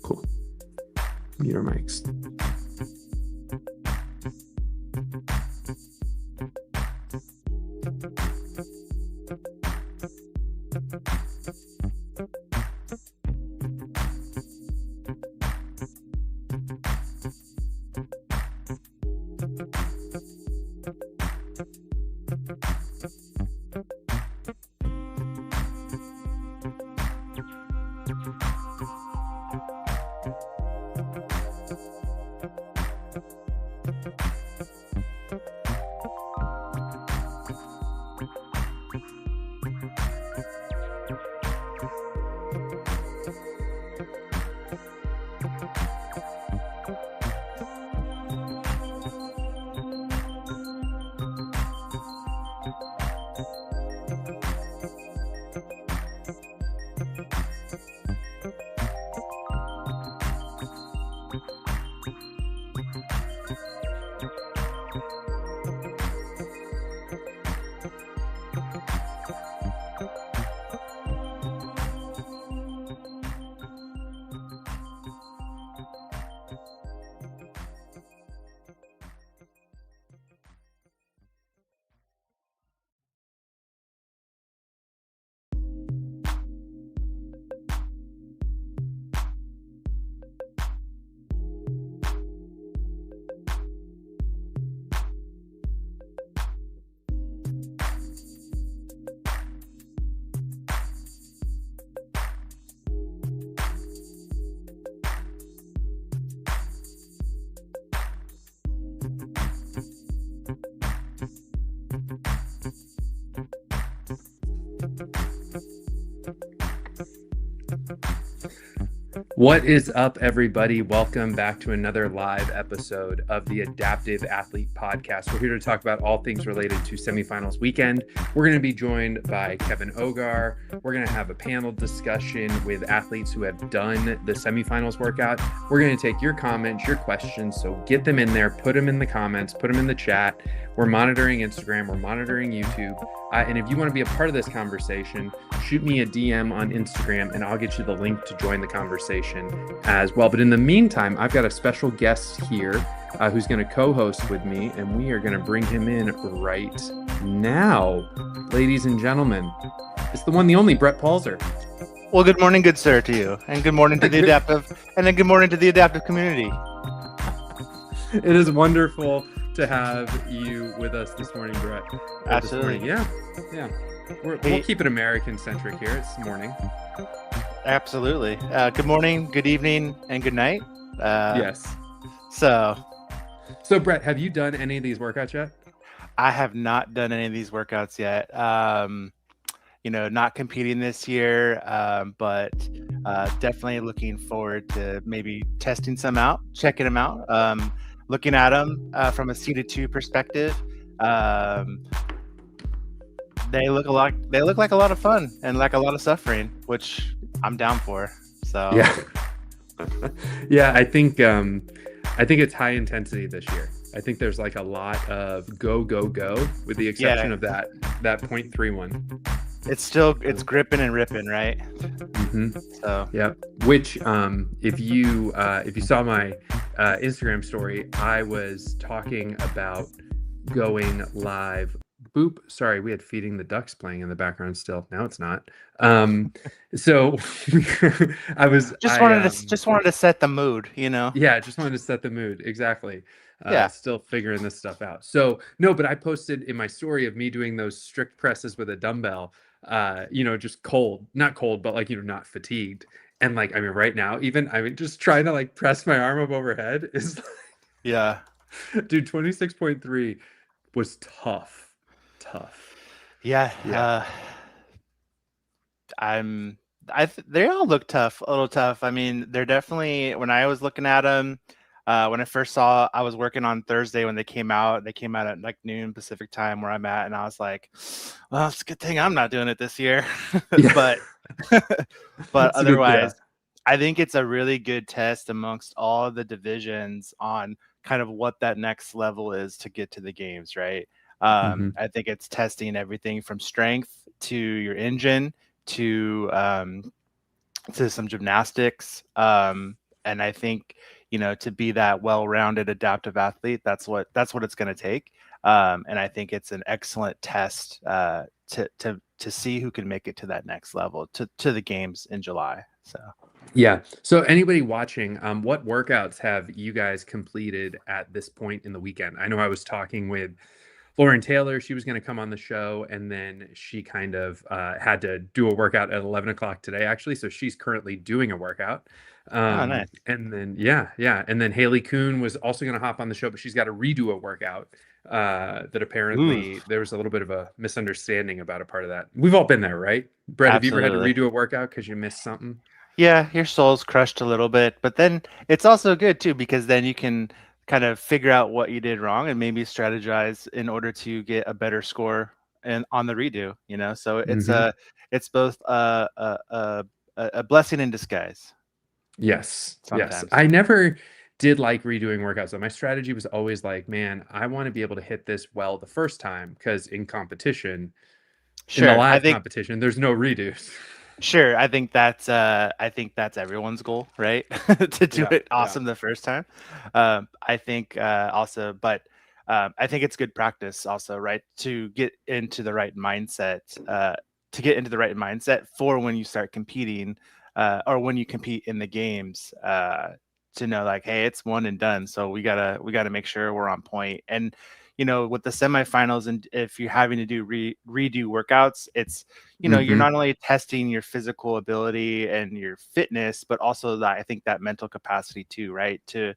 Cool. Mute our mics. What is up, everybody? Welcome back to another live episode of the Adaptive Athlete Podcast. We're here to talk about all things related to semifinals weekend. We're going to be joined by Kevin Ogar. We're going to have a panel discussion with athletes who have done the semifinals workout. We're going to take your comments, your questions, so get them in there, put them in the comments, put them in the chat. We're monitoring Instagram, we're monitoring YouTube. And if you want to be a part of this conversation, shoot me a DM on Instagram and I'll get you the link to join the conversation as well. But in the meantime, I've got a special guest here who's going to co-host with me, and we are going to bring him in right now. Ladies and gentlemen, it's the one, the only Brett Palzer. Well, good morning, good sir, to you, and good morning to the adaptive, and then good morning to the adaptive community. It is wonderful to have you with us this morning, Brett. Absolutely. Yeah. We'll keep it American-centric here. It's morning. Absolutely. Good morning, good evening, and good night. Yes. So, Brett, have you done any of these workouts yet? I have not done any of these workouts yet. Not competing this year, but definitely looking forward to maybe testing some out, checking them out, looking at them from a C2 perspective. They look like a lot of fun and like a lot of suffering, which I'm down for. So yeah, I think it's high intensity this year. I think there's like a lot of go, with the exception of that 0.31. It's gripping and ripping, right? Mm-hmm. So yeah. Which if you saw my Instagram story, I was talking about going live. Boop. Sorry, we had Feeding the Ducks playing in the background still. Now it's not. So I wanted to set the mood, Yeah, just wanted to set the mood. Exactly. Still figuring this stuff out. So no, but I posted in my story of me doing those strict presses with a dumbbell, just not cold, but like, not fatigued. And like, I mean, right now, just trying to like press my arm up overhead is like, yeah, dude, 26.3 was tough. Yeah. They all look a little tough. I mean, they're definitely, when I was looking at them, when I first saw, I was working on Thursday when they came out at like noon Pacific time where I'm at. And I was like, well, it's a good thing I'm not doing it this year. but otherwise, I think it's a really good test amongst all of the divisions on kind of what that next level is to get to the games, right? I think it's testing everything from strength to your engine to some gymnastics. And I think, to be that well-rounded adaptive athlete, that's what it's going to take. And I think it's an excellent test to see who can make it to that next level, to the games in July. So Yeah. So anybody watching, what workouts have you guys completed at this point in the weekend? I know I was talking with Lauren Taylor. She was going to come on the show, and then she kind of had to do a workout at 11 o'clock today, actually. So she's currently doing a workout. oh, nice. And then, yeah, yeah. And then Haley Kuhn was also going to hop on the show, but she's got to redo a workout that Ooh, apparently there was a little bit of a misunderstanding about a part of that. We've all been there, right? Brett, have you ever had to absolutely. redo a workout because you missed something? Yeah, your soul's crushed a little bit, but then it's also good too because then you can kind of figure out what you did wrong and maybe strategize in order to get a better score and on the redo, So Hmm. it's both a blessing in disguise Yes, yes. sometimes. I never did like redoing workouts. So my strategy was always like, man, I want to be able to hit this well the first time because in competition, in the Sure, I live think competition, there's no redos. Sure, I think that's everyone's goal, right? To do Yeah, it yeah. awesome the first time. I think also, but I think it's good practice also, right? To get into the right mindset for when you start competing, or when you compete in the games, to know like, hey, it's one and done. So we gotta make sure we're on point. And with the semifinals, and if you're having to do redo workouts, you're Hmm. not only testing your physical ability and your fitness, but also that I think that mental capacity too, right? To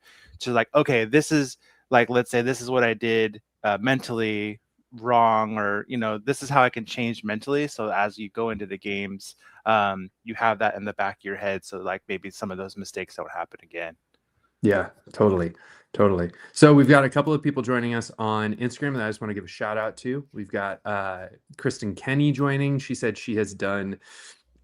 like, okay, this is like, let's say this is what I did mentally wrong, or this is how I can change mentally. So as you go into the games, you have that in the back of your head. So like maybe some of those mistakes don't happen again. Yeah, totally. Totally. So we've got a couple of people joining us on Instagram that I just want to give a shout out to. We've got Kristen Kenny joining. She said she has done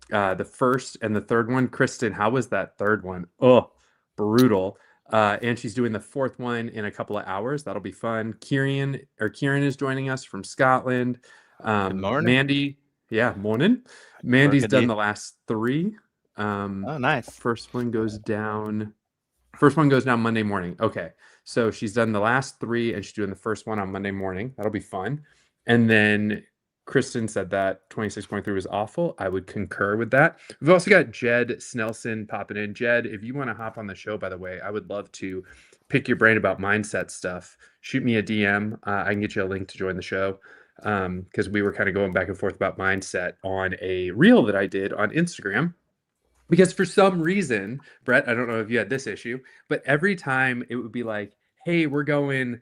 the first and the third one. Kristen, how was that third one? Oh, brutal. And she's doing the fourth one in a couple of hours. That'll be fun. Kieran is joining us from Scotland. Good morning. Mandy, yeah, morning. Or Mandy's good done day. the last three. Um, Oh, nice. first one goes down. First one goes down Monday morning. Okay. So she's done the last three and she's doing the first one on Monday morning. That'll be fun. And then Kristen said that 26.3 was awful. I would concur with that. We've also got Jed Snelson popping in. Jed, if you want to hop on the show, by the way, I would love to pick your brain about mindset stuff. Shoot me a DM. I can get you a link to join the show because we were kind of going back and forth about mindset on a reel that I did on Instagram. Because for some reason, Brett, I don't know if you had this issue, but every time it would be like, hey, um,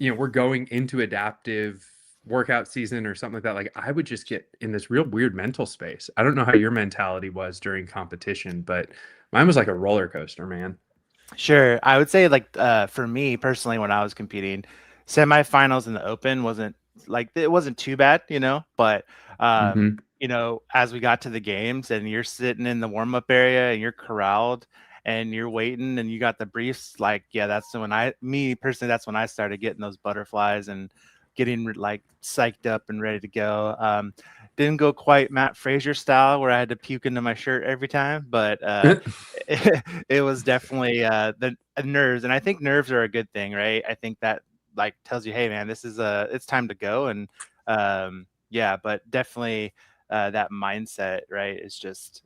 we're going into adaptive workout season or something like that. Like I would just get in this real weird mental space. I don't know how your mentality was during competition, but mine was like a roller coaster, man. Sure. I would say like for me personally when I was competing, semifinals in the open wasn't like it wasn't too bad, but Hmm. as we got to the games and you're sitting in the warm-up area and you're corralled and you're waiting and you got the briefs, like yeah, that's when me personally, that's when I started getting those butterflies and getting like psyched up and ready to go. Didn't go quite Matt Frazier style where I had to puke into my shirt every time, but it was definitely the nerves, and I think nerves are a good thing, right? I think that like tells you, hey man, this is it's time to go, and yeah, but definitely that mindset, right, is just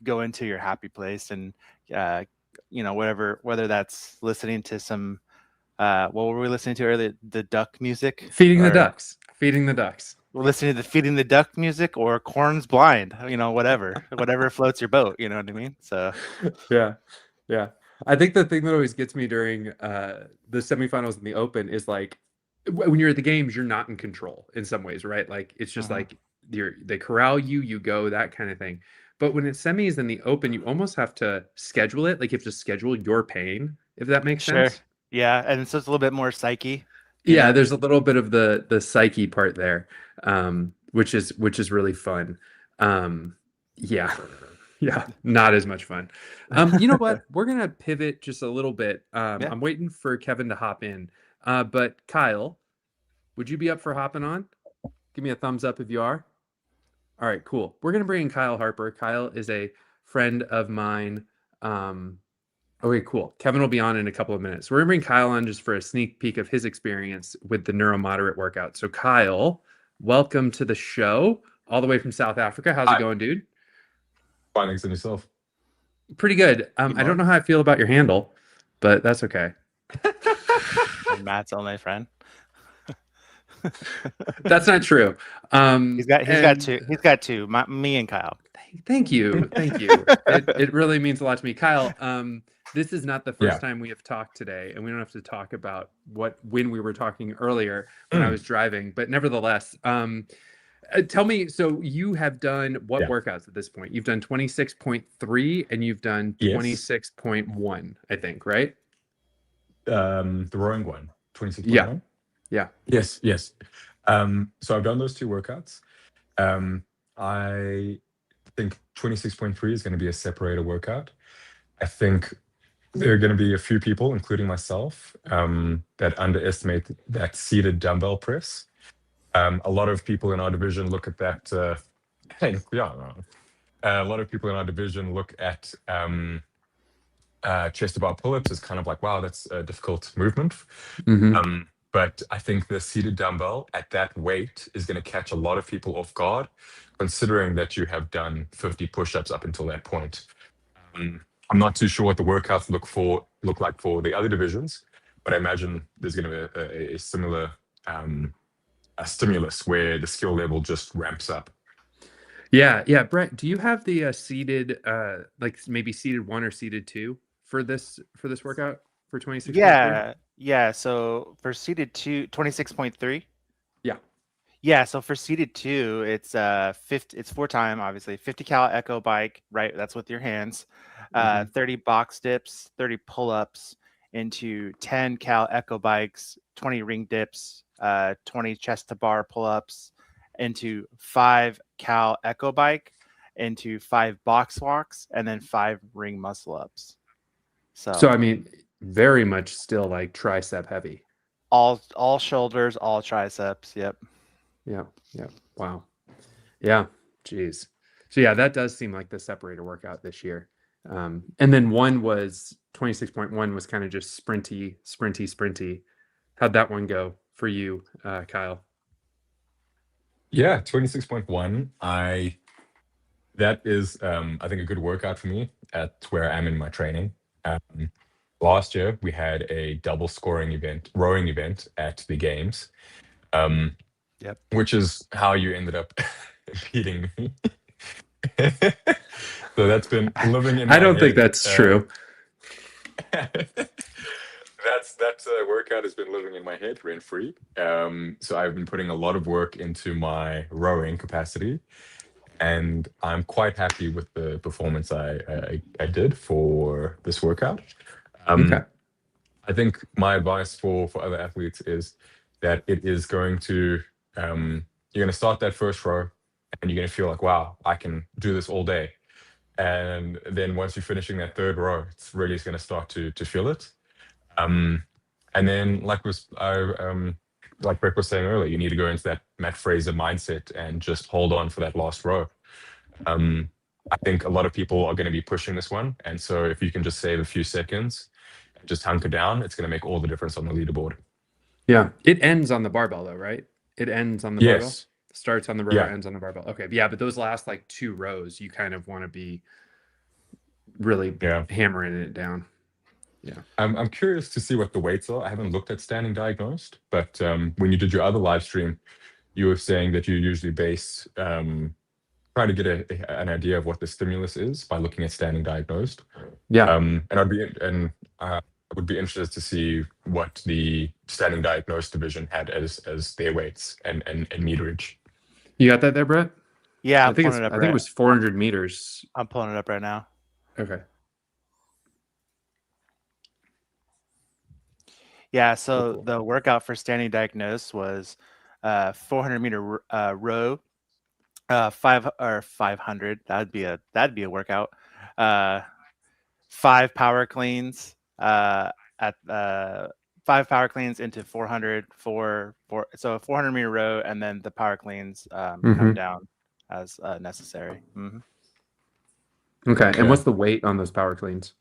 go into your happy place and uh, whether that's listening to some what were we listening to earlier, the duck music, Feeding the or ducks. Feeding the ducks. we're listening to the feeding the duck music, or corn's blind, whatever floats your boat, you know what I mean? So Yeah. Yeah. I think the thing that always gets me during the semifinals and the open is like when you're at the games, you're not in control in some ways, right? Like it's just mhm. like they corral you, you go, that kind of thing. But when it's semis and the open, you almost have to schedule it. Like you have to schedule your pain, if that makes Sure. sense. Yeah, and so it's a little bit more psyche, you Yeah, know? there's a little bit of the psyche part there, which is really fun. Um, yeah, yeah, not as much fun. You know what? We're gonna pivot just a little bit. Yeah. I'm waiting for Kevin to hop in. But Kyle, would you be up for hopping on? Give me a thumbs up if you are. All right, cool. We're gonna bring in Kyle Harper. Kyle is a friend of mine Okay, cool. Kevin will be on in a couple of minutes. We're gonna bring Kyle on just for a sneak peek of his experience with the neuromoderate workout. So, Kyle, welcome to the show, all the way from South Africa. How's it Hi, going, dude? findings in yourself. Pretty good. Hey, I don't Mark. know how I feel about your handle, but that's okay. And Matt's only friend. That's not true. He's got And two. He's got two. Me and Kyle. thank you, thank you. It really means a lot to me, Kyle. This is not the first Yeah. time we have talked today, and we don't have to talk about when we were talking earlier when I Mm, was driving. But nevertheless, tell me. So you have done what yeah. workouts at this point? You've done 26.3 and you've done Yes. 26.1, I think, right? The rowing one, Yeah, 26.1. yeah. Yes, yes. So I've done those two workouts. I think 26.3 is going to be a separator workout. I think there are going to be a few people, including myself, that underestimate that seated dumbbell press. A lot of people in our division look at that. Hey, yeah, a lot of people in our division look at chest to bar pull-ups as kind of like, wow, that's a difficult movement. Hmm. But I think the seated dumbbell at that weight is going to catch a lot of people off guard, considering that you have done 50 push-ups up until that point. Um, I'm not too sure what the workouts look like for the other divisions, but I imagine there's going to be a similar um, a stimulus where the skill level just ramps up. Yeah, yeah. Brett, do you have the seated, like maybe seated one or seated two for this workout for 26.3? Yeah. So for seated 26.3. Yeah. Yeah, so for seated two, it's 50, it's 4 time, obviously, 50 cal echo bike, right? That's with your hands. Hmm. 30 box dips, 30 pull-ups into 10 cal echo bikes, 20 ring dips, 20 chest to bar pull-ups into 5 cal echo bike, into 5 box walks, and then 5 ring muscle ups. So So I mean, very much still like tricep heavy. all shoulders, all triceps. Yep. Yeah, yeah. Wow. Yeah. Jeez. So yeah, that does seem like the separator workout this year. And then one was 26.1 was kind of just sprinty, sprinty, sprinty. How'd that one go for you, Kyle? Yeah, 26.1. That is, I think, a good workout for me at where I am in my training. Um, Last year, we had a double scoring event, rowing event at the games, um, Yep. which is how you ended up beating me. So that's been living in I my don't think head. that's true. That workout has been living in my head rent free. So I've been putting a lot of work into my rowing capacity, and I'm quite happy with the performance I did for this workout. Okay. Um, I think my advice for other athletes is that it is going to you're going to start that first row, and you're going to feel like, wow, I can do this all day. And then once you're finishing that third row, it's really going to start to feel it. Um, and then, like Rick was saying earlier, you need to go into that Matt Fraser mindset and just hold on for that last row. Um, I think a lot of people are going to be pushing this one, and so if you can just save a few seconds, and just hunker down, it's going to make all the difference on the leaderboard. Yeah. It ends on the barbell though, right? It ends on the barbell. Yes, Starts on the rower, yeah, ends on the barbell. Okay. Yeah, but those last like two rows, you kind of want to be really yeah. hammering it down. Yeah. I'm curious to see what the weights are. I haven't looked at standing diagnosed, but when you did your other live stream, you were saying that you usually base try to get an idea of what the stimulus is by looking at standing diagnosed. Yeah. I would be interested to see what the standing diagnosed division had as their weights and meterage. You got that there, Brett? Yeah, I'm pulling it I up think it right. was 400 meters. I'm pulling it up right now. Okay. Yeah, Cool, so cool. the workout for standing diagnosed was 400-meter row, 500. That'd be a workout. Uh, 5 power cleans at 5 power cleans into 400 for so a 400-meter row, and then the power cleans come Hmm. down as necessary. Okay. And Okay. what's the weight on those power cleans?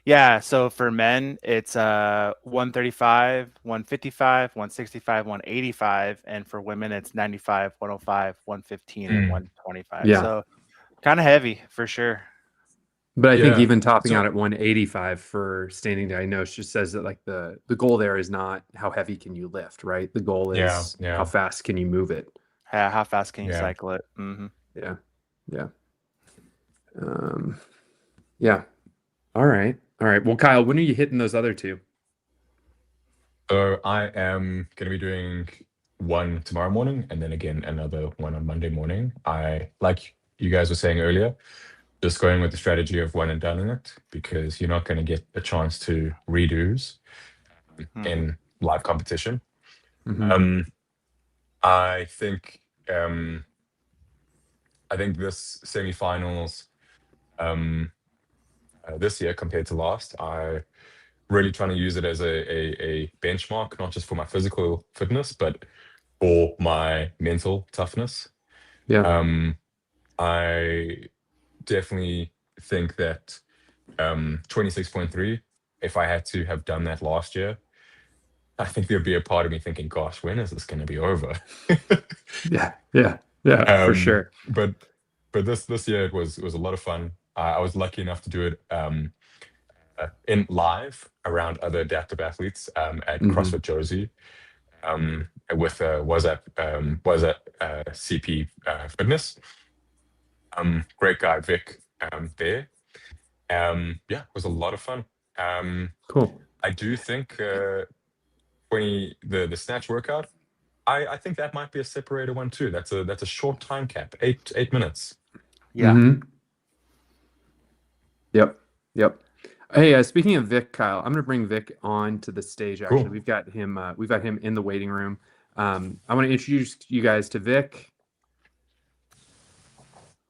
Yeah, so for men, it's 135, 155, 165, 185, and for women, it's 95, 105, 115, and Mm, 125. Yeah. So kind of heavy for sure. But I think yeah. even topping out So at 185 for standing diagnosed just says that like the goal there is not how heavy can you lift, right? The goal yeah, is how yeah, fast can you move it. How fast can you yeah. cycle it? Hmm. Yeah. Yeah. Um, yeah. All right. All right. Well, Kyle, when are you hitting those other two? So I am going to be doing one tomorrow morning and then again another one on Monday morning. I, like you guys were saying earlier, just going with the strategy of one and done it because you're not going to get a chance to redos Hmm. in live competition. Hmm. Um, I think um, I think this semifinals this year compared to last, I really trying to use it as a benchmark, not just for my physical fitness, but for my mental toughness. Yeah. Um, I definitely think that 26.3, if I had to have done that last year, I think there'd be a part of me thinking, gosh, when is this going to be over? Yeah. Yeah. Yeah. For sure. But this year it was a lot of fun. I was lucky enough to do it in live around other adaptive athletes at Hmm. CrossFit Josie with CP Fitness. Great guy Vic there. Yeah, it was a lot of fun. Um, Cool. I do think 20 the snatch workout. I think that might be a separator one too. That's a short time cap, 8 minutes. Yeah. Hmm. Yep. Yep. Hey, speaking of Vic, Kyle, I'm gonna bring Vic on to the stage. Actually, Cool. we've got him in the waiting room. I want to introduce you guys to Vic.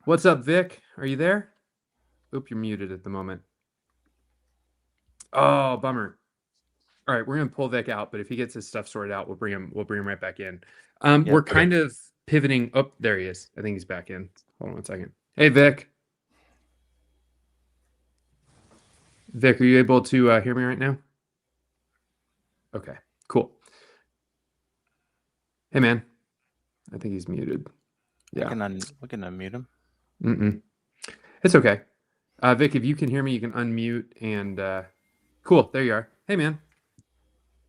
What's up, Vic? Are you there? Oop, you're muted at the moment. Oh, bummer. All right, we're gonna pull Vic out, but if he gets his stuff sorted out, we'll bring him right back in. Yep. We're Okay. kind of pivoting. Oh, there he is. I think he's back in. Hold on one second. Hey, Vic. Vic, are you able to hear me right now? Okay, cool. Hey, man. I think he's muted. We Yeah. we can unmute him. Mm-mm. It's okay. Vic, if you can hear me, you can unmute and cool. There you are. Hey, man.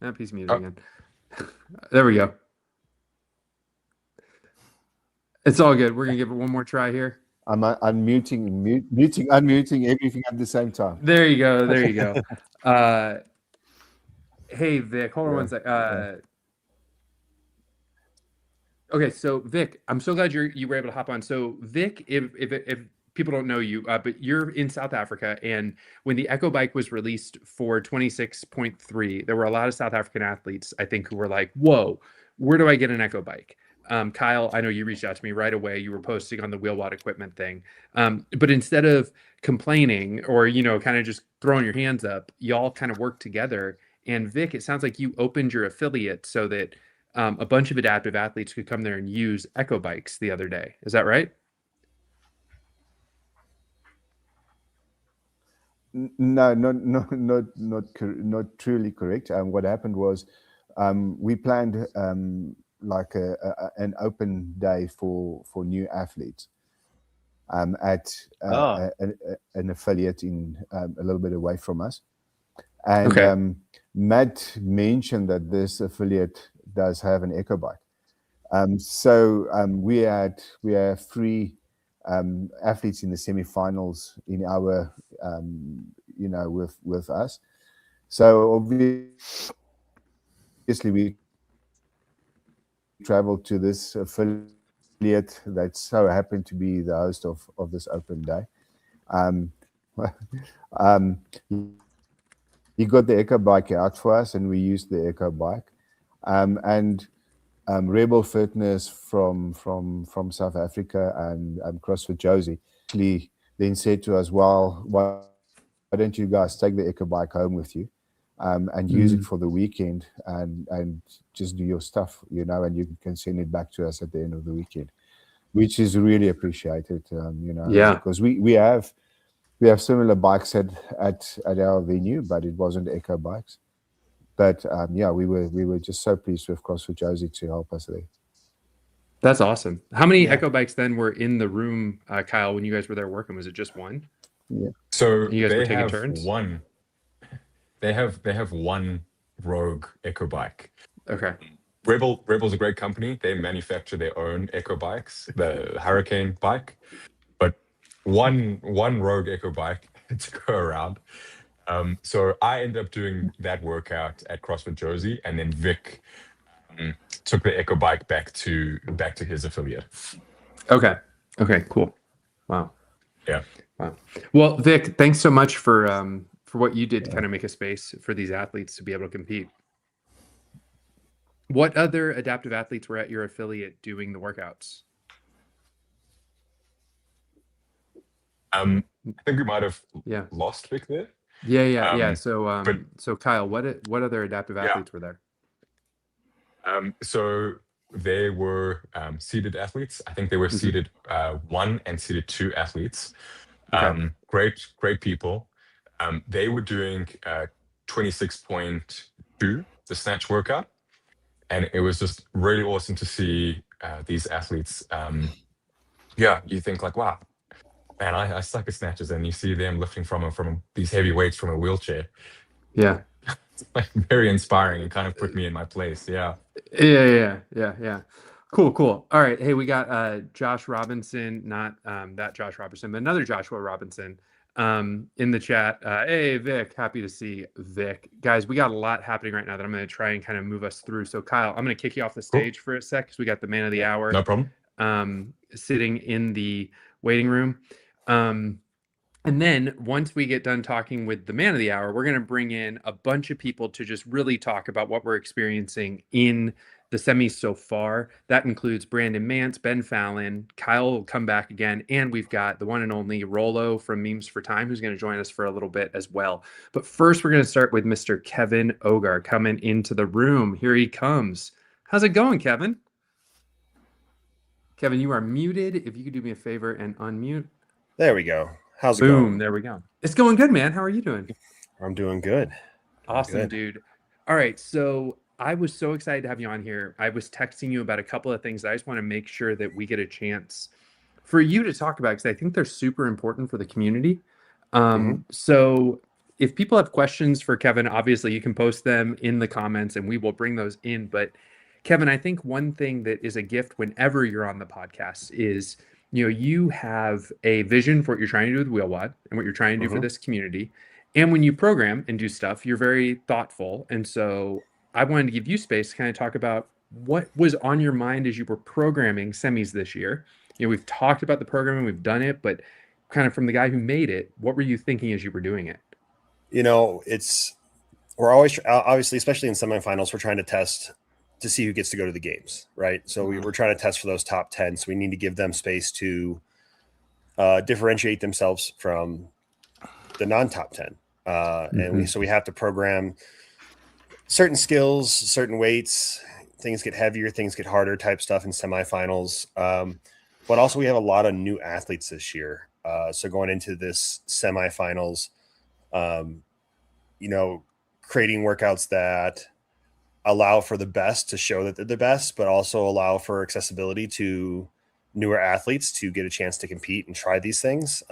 Nope, he's muted Oh, again. There we go. It's all good. We're gonna give it one more try here. I'm unmuting, muting, unmuting everything at the same time. There you go. There you go. Hey, Vic, hold on one sec. Okay, so Vic, I'm so glad you were able to hop on. So Vic, if people don't know you, but you're in South Africa, and when the Echo Bike was released for 26.3, there were a lot of South African athletes, I think, who were like, "Whoa, where do I get an Echo Bike?" Kyle, I know you reached out to me right away. You were posting on the Wheelwad equipment thing, but instead of complaining or kind of just throwing your hands up, y'all kind of worked together. And Vic, it sounds like you opened your affiliate so that a bunch of adaptive athletes could come there and use Echo Bikes the other day. Is that right? No, not truly correct. What happened was we planned like an open day for new athletes at Oh. an affiliate in a little bit away from us. And Okay. Matt mentioned that this affiliate does have an Echo Bike. So we have 3 athletes in the semifinals in our with us. So obviously we traveled to this affiliate that so happened to be the host of this open day. Um, um, he got the Echo Bike out for us, and we used the Echo Bike. And Rebel Fitness from South Africa and CrossFit Josie actually then said to us, "Well, why don't you guys take the Echo Bike home with you and use it for the weekend and just do your stuff, and you can send it back to us at the end of the weekend," which is really appreciated, Yeah. because we have we have similar bikes at our venue, but it wasn't Echo bikes. But yeah, we were just so pleased with CrossFit Josie to help us there. That's awesome. How many Yeah. Echo bikes then were in the room, Kyle, when you guys were there working? Was it just one? Yeah. So You guys were they taking have turns? one. They have one Rogue Echo bike. Okay. Rebel's a great company. They manufacture their own Echo bikes, the Hurricane bike, but one Rogue Echo bike to go around. So I ended up doing that workout at CrossFit Josie, and then Vic took the Echo bike back to his affiliate. Okay. Okay, cool. Wow. Yeah. Wow. Well, Vic, thanks so much for what you did to kind of make a space for these athletes to be able to compete. What other adaptive athletes were at your affiliate doing the workouts? I think we might have Yeah. lost Vic there. Yeah. But So Kyle, what other adaptive Yeah. athletes were there? So they were seeded athletes. I think they were Mhm. seeded 1 and seeded 2 athletes. Okay. Great people. They were doing 26.2, the snatch workout. And it was just really awesome to see these athletes. Yeah, you think like, wow, man, I suck at snatches. And you see them lifting from these heavy weights from a wheelchair. Yeah. It's like very inspiring and kind of put me in my place. Yeah. Yeah. Cool. All right. Hey, we got Josh Robinson, not that Josh Robinson, but another Joshua Robinson in the chat. Hey, Vic, happy to see Vic. Guys, we got a lot happening right now that I'm going to try and kind of move us through. So, Kyle, I'm going to kick you off the stage for a sec because we got the man of the hour No problem. sitting in the waiting room. And then once we get done talking with the man of the hour, we're going to bring in a bunch of people to just really talk about what we're experiencing in the semis so far. That includes Brandon Mance, Ben Fallon, Kyle will come back again, and we've got the one and only Rolo from Memes for Time who's going to join us for a little bit as well. But first, we're going to start with Mr. Kevin Ogar coming into the room. Here he comes. How's it going, Kevin? Kevin, you are muted. If you could do me a favor and unmute. There we go. How's it Boom, going? there we go. It's going good, man. How are you doing? I'm doing good. Awesome, dude. All right, so I was so excited to have you on here. I was texting you about a couple of things that I just want to make sure that we get a chance for you to talk about because I think they're super important for the community. So if people have questions for Kevin, obviously you can post them in the comments and we will bring those in. But Kevin, I think one thing that is a gift whenever you're on the podcast is, you have a vision for what you're trying to do with WheelWad and what you're trying to do for this community. And when you program and do stuff, you're very thoughtful. And so I wanted to give you space to kind of talk about what was on your mind as you were programming semis this year. We've talked about the programming, we've done it, but kind of from the guy who made it, what were you thinking as you were doing it? We're always, obviously, especially in semifinals, we're trying to test to see who gets to go to the games, right? So we're trying to test for those top 10. So we need to give them space to differentiate themselves from the non-top 10. So we have to program certain skills, certain weights, things get heavier, things get harder type stuff in semifinals. But also we have a lot of new athletes this year. So going into this semifinals, creating workouts that allow for the best to show that they're the best, but also allow for accessibility to newer athletes to get a chance to compete and try these things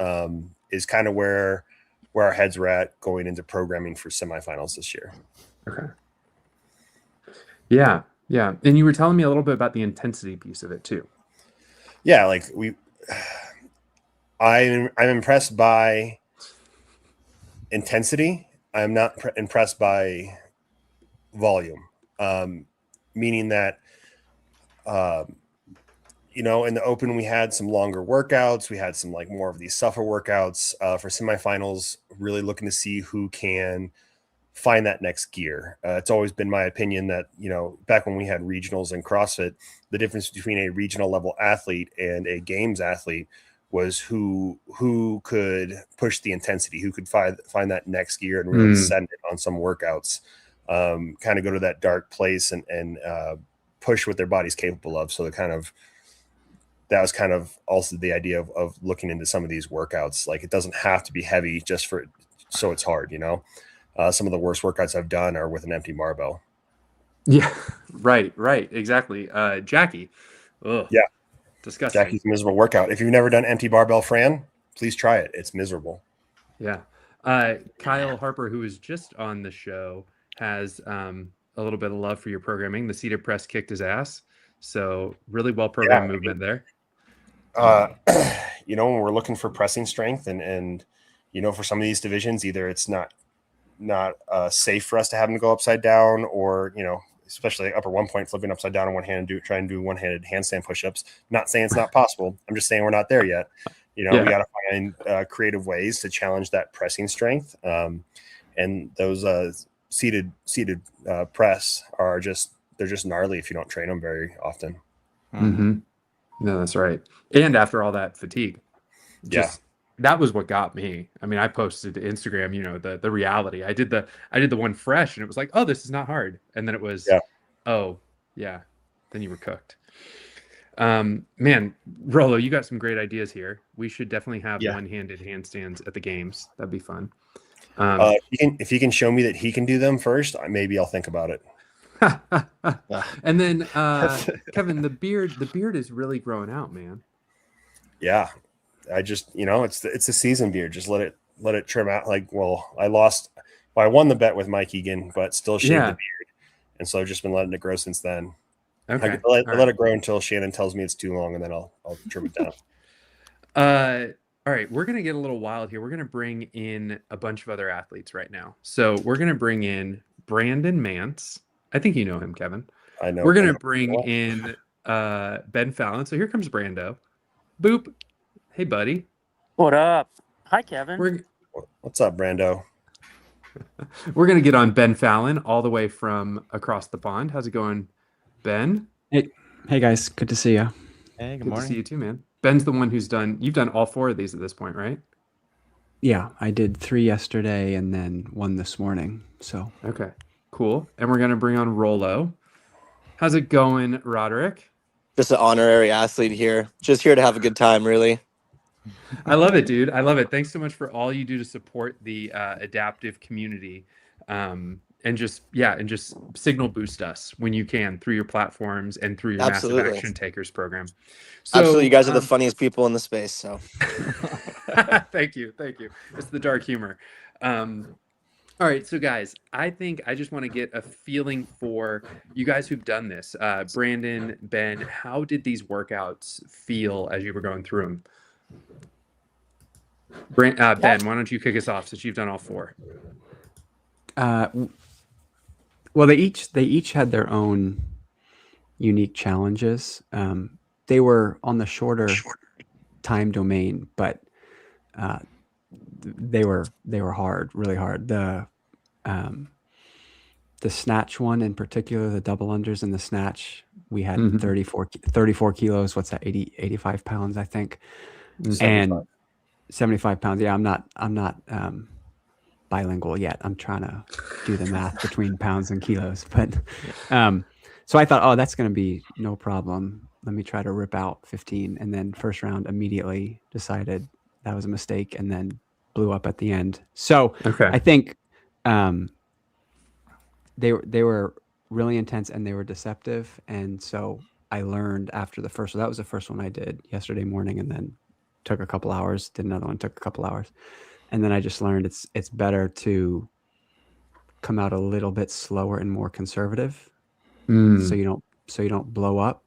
is kind of where our heads were at going into programming for semifinals this year. Okay. Yeah. And you were telling me a little bit about the intensity piece of it too. Yeah, I'm impressed by intensity. I'm not impressed by volume, meaning that, in the open, we had some longer workouts. We had some more of these suffer workouts for semifinals, really looking to see who can find that next gear. It's always been my opinion that, back when we had regionals in CrossFit, the difference between a regional level athlete and a games athlete was who could push the intensity, who could find that next gear and really send it on some workouts, kind of go to that dark place and push what their body's capable of. So that was kind of also the idea of looking into some of these workouts. Like, it doesn't have to be heavy just so it's hard, you know. Some of the worst workouts I've done are with an empty barbell. Yeah, right, exactly. Jackie, ugh, Yeah, disgusting. Jackie's a miserable workout. If you've never done empty barbell Fran, please try it. It's miserable. Yeah. Kyle Harper, who was just on the show, has a little bit of love for your programming. The seated press kicked his ass. So really well programmed movement there. You know, when we're looking for pressing strength and you know, for some of these divisions, either it's not safe for us to have them go upside down, or, you know, especially upper one point, flipping upside down on one hand and try and do one-handed handstand push-ups. Not saying it's not possible. I'm just saying we're not there yet. You know, we got to find creative ways to challenge that pressing strength. And those seated press are they're just gnarly if you don't train them very often. Mm-hmm. No, that's right. And after all that fatigue, that was what got me. I mean, I posted to Instagram, you know, the reality. I did the one fresh, and it was like, oh, this is not hard. And then it was, oh yeah, then you were cooked. Man, Rolo, you got some great ideas here. We should definitely have one-handed handstands at the games. That'd be fun. If you can show me that he can do them first, maybe I'll think about it. And then Kevin, the beard is really growing out, man. Yeah, I just, you know, it's a season beard. Just let it trim out. Like, I won the bet with Mike Egan, but still shaved the beard, and so I've just been letting it grow since then. Okay, I let it grow until Shannon tells me it's too long, and then I'll trim it down. All right, we're gonna get a little wild here. We're gonna bring in a bunch of other athletes right now. So we're gonna bring in Brandon Mance. I think you know him, Kevin. I know. We're gonna bring in Ben Fallon. So here comes Brando. Boop. Hey, buddy. What up? Hi, Kevin. What's up, Brando? We're gonna get on Ben Fallon all the way from across the pond. How's it going, Ben? Hey guys, good to see you. Hey, good morning. To see you too, man. Ben's the one you've done all 4 of these at this point, right? Yeah, I did 3 yesterday and then 1 this morning. So okay, cool. And we're gonna bring on Rolo. How's it going, Roderick? Just an honorary athlete here. Just here to have a good time, really. I love it, dude. I love it. Thanks so much for all you do to support the adaptive community, and just signal boost us when you can through your platforms and through your Massive Action Takers program. So, absolutely, you guys are the funniest people in the space. So, thank you. It's the dark humor. All right, so guys, I think I just want to get a feeling for you guys who've done this. Brandon, Ben, how did these workouts feel as you were going through them? Ben, why don't you kick us off since you've done all 4? Well, they each had their own unique challenges. They were on the shorter time domain, but they were hard, really hard. The snatch one in particular, the double unders and the snatch, we had 34 kilos. What's that? 85 pounds, I think. 75. And 75 pounds. Yeah, I'm not bilingual yet. I'm trying to do the math between pounds and kilos, but so I thought, oh, that's going to be no problem. Let me try to rip out 15. And then first round immediately decided that was a mistake and then blew up at the end. So I think they were really intense and they were deceptive. And so I learned after the first, so that was the first one I did yesterday morning, and then took a couple hours, did another one, took a couple hours. And then I just learned it's better to come out a little bit slower and more conservative, so you don't blow up.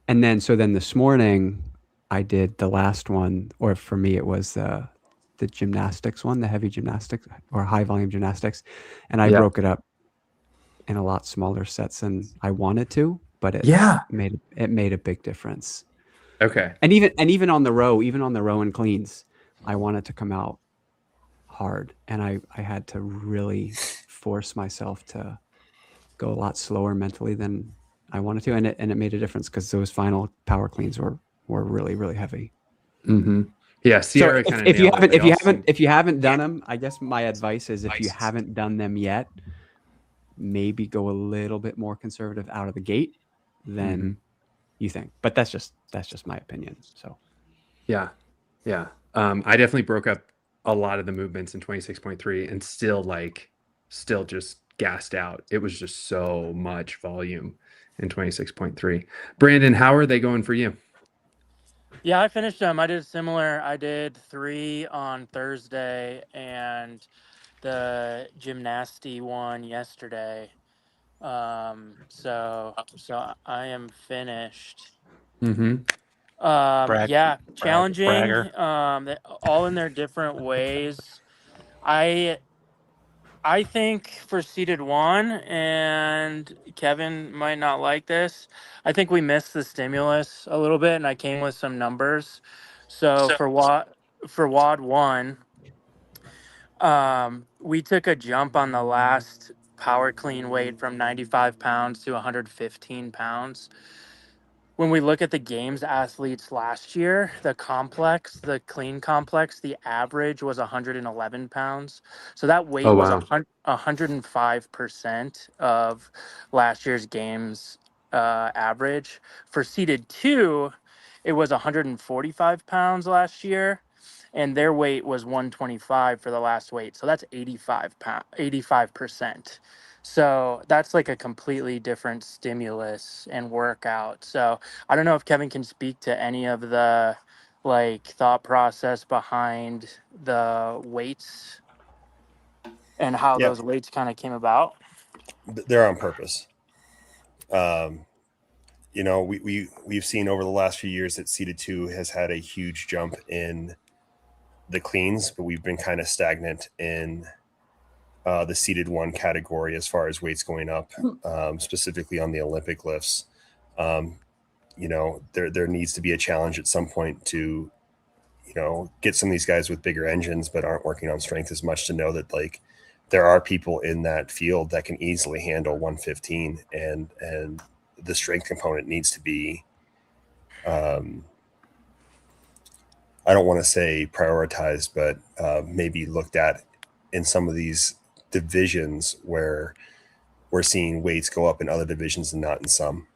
And then this morning I did the last one, or for me it was the gymnastics one, the heavy gymnastics or high volume gymnastics, and I broke it up in a lot smaller sets than I wanted to, but it made a big difference. Okay. And even on the row and cleans, I wanted to come out hard, and I had to really force myself to go a lot slower mentally than I wanted to, and it made a difference because those final power cleans were really, really heavy. Mm-hmm. Yeah, Sierra. So if you haven't done them, I guess my advice is if you haven't done them yet, maybe go a little bit more conservative out of the gate than you think. But that's just my opinion. So yeah. I definitely broke up a lot of the movements in 26.3 and still just gassed out. It was just so much volume in 26.3. Brandon, how are they going for you? Yeah, I finished them. I did similar. I did 3 on Thursday and the gymnasty one yesterday. So I am finished. Mm-hmm. Yeah, challenging. Bragger. All in their different ways. I I think for seeded 1, and Kevin might not like this, I think we missed the stimulus a little bit, and I came with some numbers. So for WAD 1, we took a jump on the last power clean weight from 95 pounds to 115 pounds. When we look at the games athletes last year, the clean complex, the average was 111 pounds. So that Oh, weight was wow. 105% of last year's games average. For seeded 2, it was 145 pounds last year, and their weight was 125 for the last weight. So that's 85%. So that's like a completely different stimulus and workout. So I don't know if Kevin can speak to any of the like thought process behind the weights and how Yeah, those weights kind of came about. they're on purpose. We've seen over the last few years that seeded 2 has had a huge jump in the cleans, but we've been kind of stagnant in the seeded 1 category as far as weights going up, specifically on the Olympic lifts. There needs to be a challenge at some point to, get some of these guys with bigger engines but aren't working on strength as much to know that like there are people in that field that can easily handle 115, and the strength component needs to be, I don't want to say prioritized, but maybe looked at in some of these divisions where we're seeing weights go up in other divisions and not in some.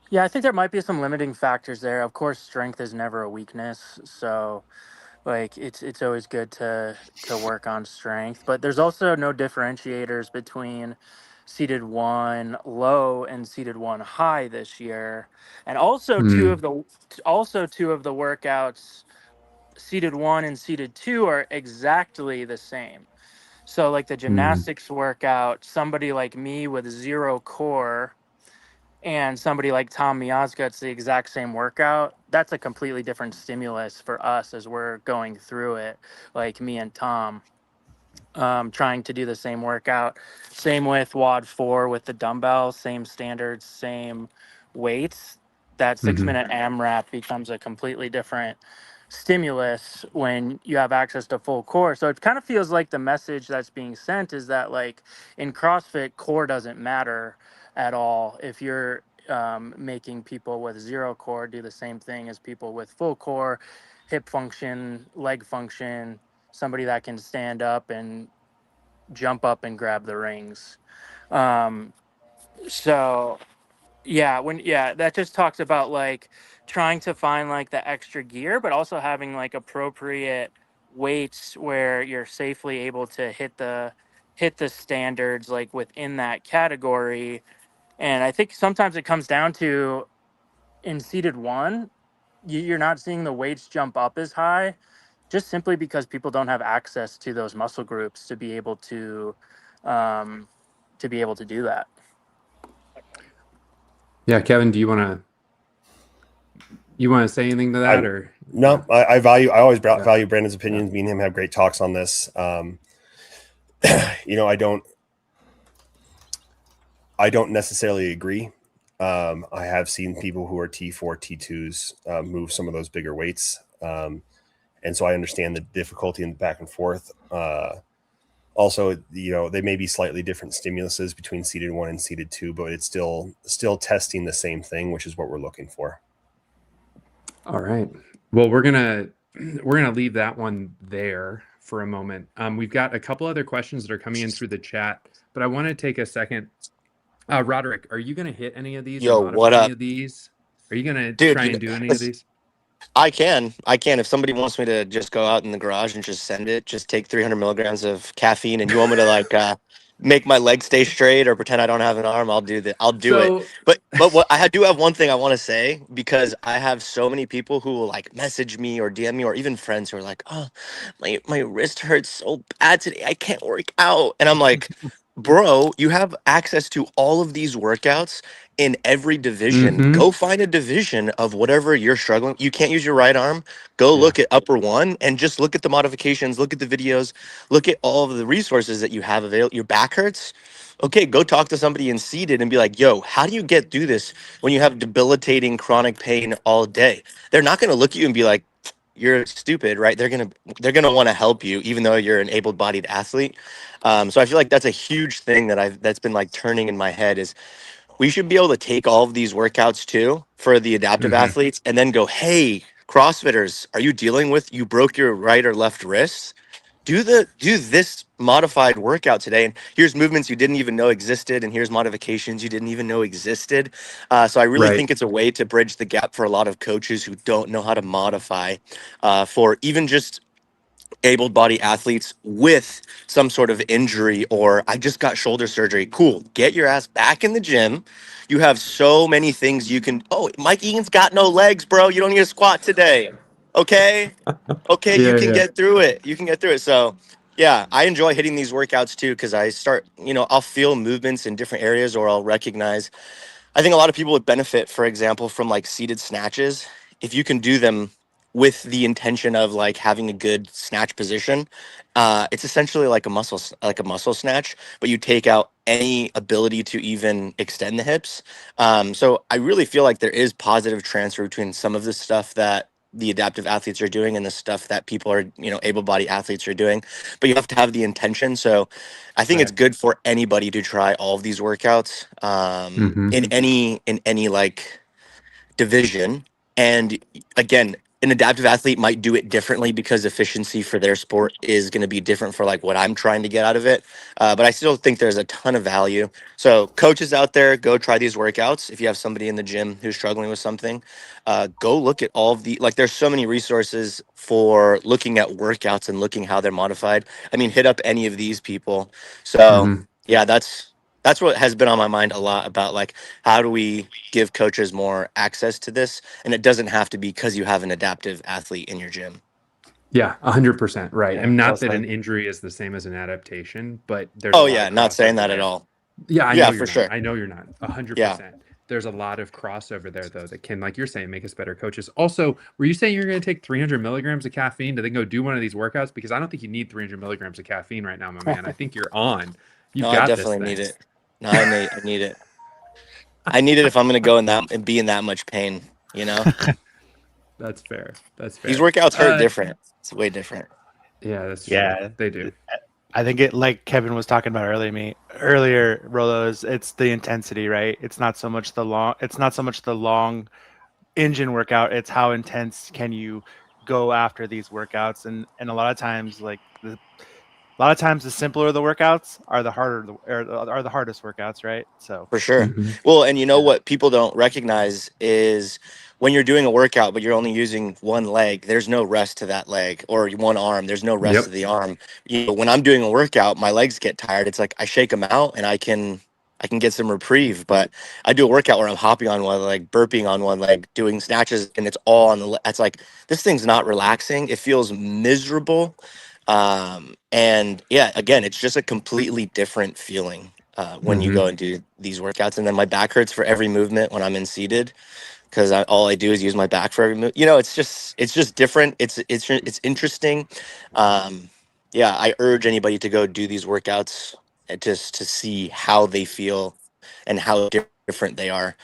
Yeah, I think there might be some limiting factors there. Of course, strength is never a weakness, so like it's always good to work on strength, but there's also no differentiators between seeded 1 low and seeded 1 high this year. And also Mm. two of the workouts, seeded 1 and seeded 2, are exactly the same. So like the Mm. gymnastics workout, somebody like me with 0 core and somebody like Tom Miazga, it's the exact same workout. That's a completely different stimulus for us as we're going through it, like me and Tom, trying to do the same workout. Same with WOD 4 with the dumbbells, same standards, same weights. That six Mm-hmm. minute AMRAP becomes a completely different stimulus when you have access to full core. So it kind of feels like the message that's being sent is that like in CrossFit, core doesn't matter at all. If you're making people with 0 core do the same thing as people with full core, hip function, leg function, somebody that can stand up and jump up and grab the rings. Um, so that just talks about like trying to find like the extra gear, but also having like appropriate weights where you're safely able to hit the standards like within that category. And I think sometimes it comes down to in seated 1, you're not seeing the weights jump up as high just simply because people don't have access to those muscle groups um, to be able to do that. Yeah, Kevin, do you want to say anything to that, or No, I always Yeah. value Brandon's opinions. Me and him have great talks on this. I don't necessarily agree. I have seen people who are T4, T2s move some of those bigger weights. And so I understand the difficulty in the back and forth. Also, they may be slightly different stimuluses between seeded 1 and seeded 2, but it's still testing the same thing, which is what we're looking for. All right. Well, we're gonna leave that one there for a moment. We've got a couple other questions that are coming in through the chat, but I want to take a second Roderick, are you going to hit any of these or Yo, modify what any up, of these? Are you going to dude? try and do any of Listen, these? I can. If somebody wants me to just go out in the garage and just send it, just take 300 milligrams of caffeine, and you want me to like make my legs stay straight or pretend I don't have an arm, I'll do that. I'll do it. So, But what do have one thing I want to say, because I have so many people who will like message me or DM me, or even friends who are like, "Oh, my wrist hurts so bad today. I can't work out," and I'm like, "Bro, you have access to all of these workouts in every division. mm-hmm. Go find a division of whatever you're struggling. You can't use your right arm. Go Yeah. look at upper one and just look at the modifications, look at the videos, look at all of the resources that you have available. Your back hurts. Okay, go talk to somebody in seated and be like, yo, how do you get through this when you have debilitating chronic pain all day? They're not going to look at you and be like, you're stupid, right? They're gonna want to help you, even though you're an able-bodied athlete. So I feel like that's a huge thing that's been like turning in my head is we should be able to take all of these workouts too for the adaptive Mm-hmm. athletes and then go, hey, CrossFitters, are you dealing with you broke your right or left wrist? Do this modified workout today, and here's movements you didn't even know existed, and here's modifications you didn't even know existed. So I really Right. think it's a way to bridge the gap for a lot of coaches who don't know how to modify for even just able body athletes with some sort of injury, or I just got shoulder surgery. Cool. Get your ass back in the gym. You have so many things you can. Oh, Mike Egan's got no legs, bro. You don't need a squat today. Okay. Okay. You Yeah, can yeah. get through it. You can get through it. So, yeah, I enjoy hitting these workouts too because I start, I'll feel movements in different areas, or I'll recognize. I think a lot of people would benefit, for example, from like seated snatches. If you can do them with the intention of like having a good snatch position, it's essentially like like a muscle snatch, but you take out any ability to even extend the hips. So I really feel like there is positive transfer between some of the stuff that the adaptive athletes are doing and the stuff that people are, able-bodied athletes are doing. But you have to have the intention. So I think it's Right. good for anybody to try all of these workouts Mm-hmm. in any like division. And again, an adaptive athlete might do it differently because efficiency for their sport is going to be different for like what I'm trying to get out of it. But I still think there's a ton of value. So coaches out there, go try these workouts. If you have somebody in the gym who's struggling with something, go look at all of the like. There's so many resources for looking at workouts and looking how they're modified. I mean, hit up any of these people. So Mm-hmm. yeah, that's what has been on my mind a lot about like how do we give coaches more access to this, and it doesn't have to be because you have an adaptive athlete in your gym. Yeah, 100% right. Yeah, And well not that an said. injury is the same as an adaptation, but there's a Oh lot yeah, of not saying crossover that at there. all. Yeah, I know Yeah, you're for not. sure. I know you're not. Yeah. 100%. There's a lot of crossover there, though, that can, like you're saying, make us better coaches. Also, were you saying you're going to take 300 milligrams of caffeine to then go do one of these workouts? Because I don't think you need 300 milligrams of caffeine right now, my man. I think you're on. You've No, I got this definitely need thing. it. No, I need it. I need it if I'm gonna go in that and be in that much pain, you know? That's fair. That's These fair. workouts hurt different. It's way different. Yeah, that's true. Yeah, They do. I think it like Kevin was talking about earlier, Rolo, is it's the intensity, right? It's not so much the long engine workout, it's how intense can you go after these workouts. And a lot of times the simpler the workouts are are the hardest workouts, right? So For sure. Mm-hmm. Well, and you know yeah. what people don't recognize is when you're doing a workout, but you're only using one leg, there's no rest to that leg, or one arm, there's no rest to Yep. the arm. When I'm doing a workout, my legs get tired. It's like I shake them out and I can get some reprieve. But I do a workout where I'm hopping on one leg, burping on one leg, doing snatches, and it's all on the. It's like this thing's not relaxing. It feels miserable. And yeah, again, it's just a completely different feeling when you Mm-hmm. go and do these workouts. And then my back hurts for every movement when I'm in seated because all I do is use my back for every move. It's just different. It's interesting. Um, yeah, I urge anybody to go do these workouts just to see how they feel and how different they are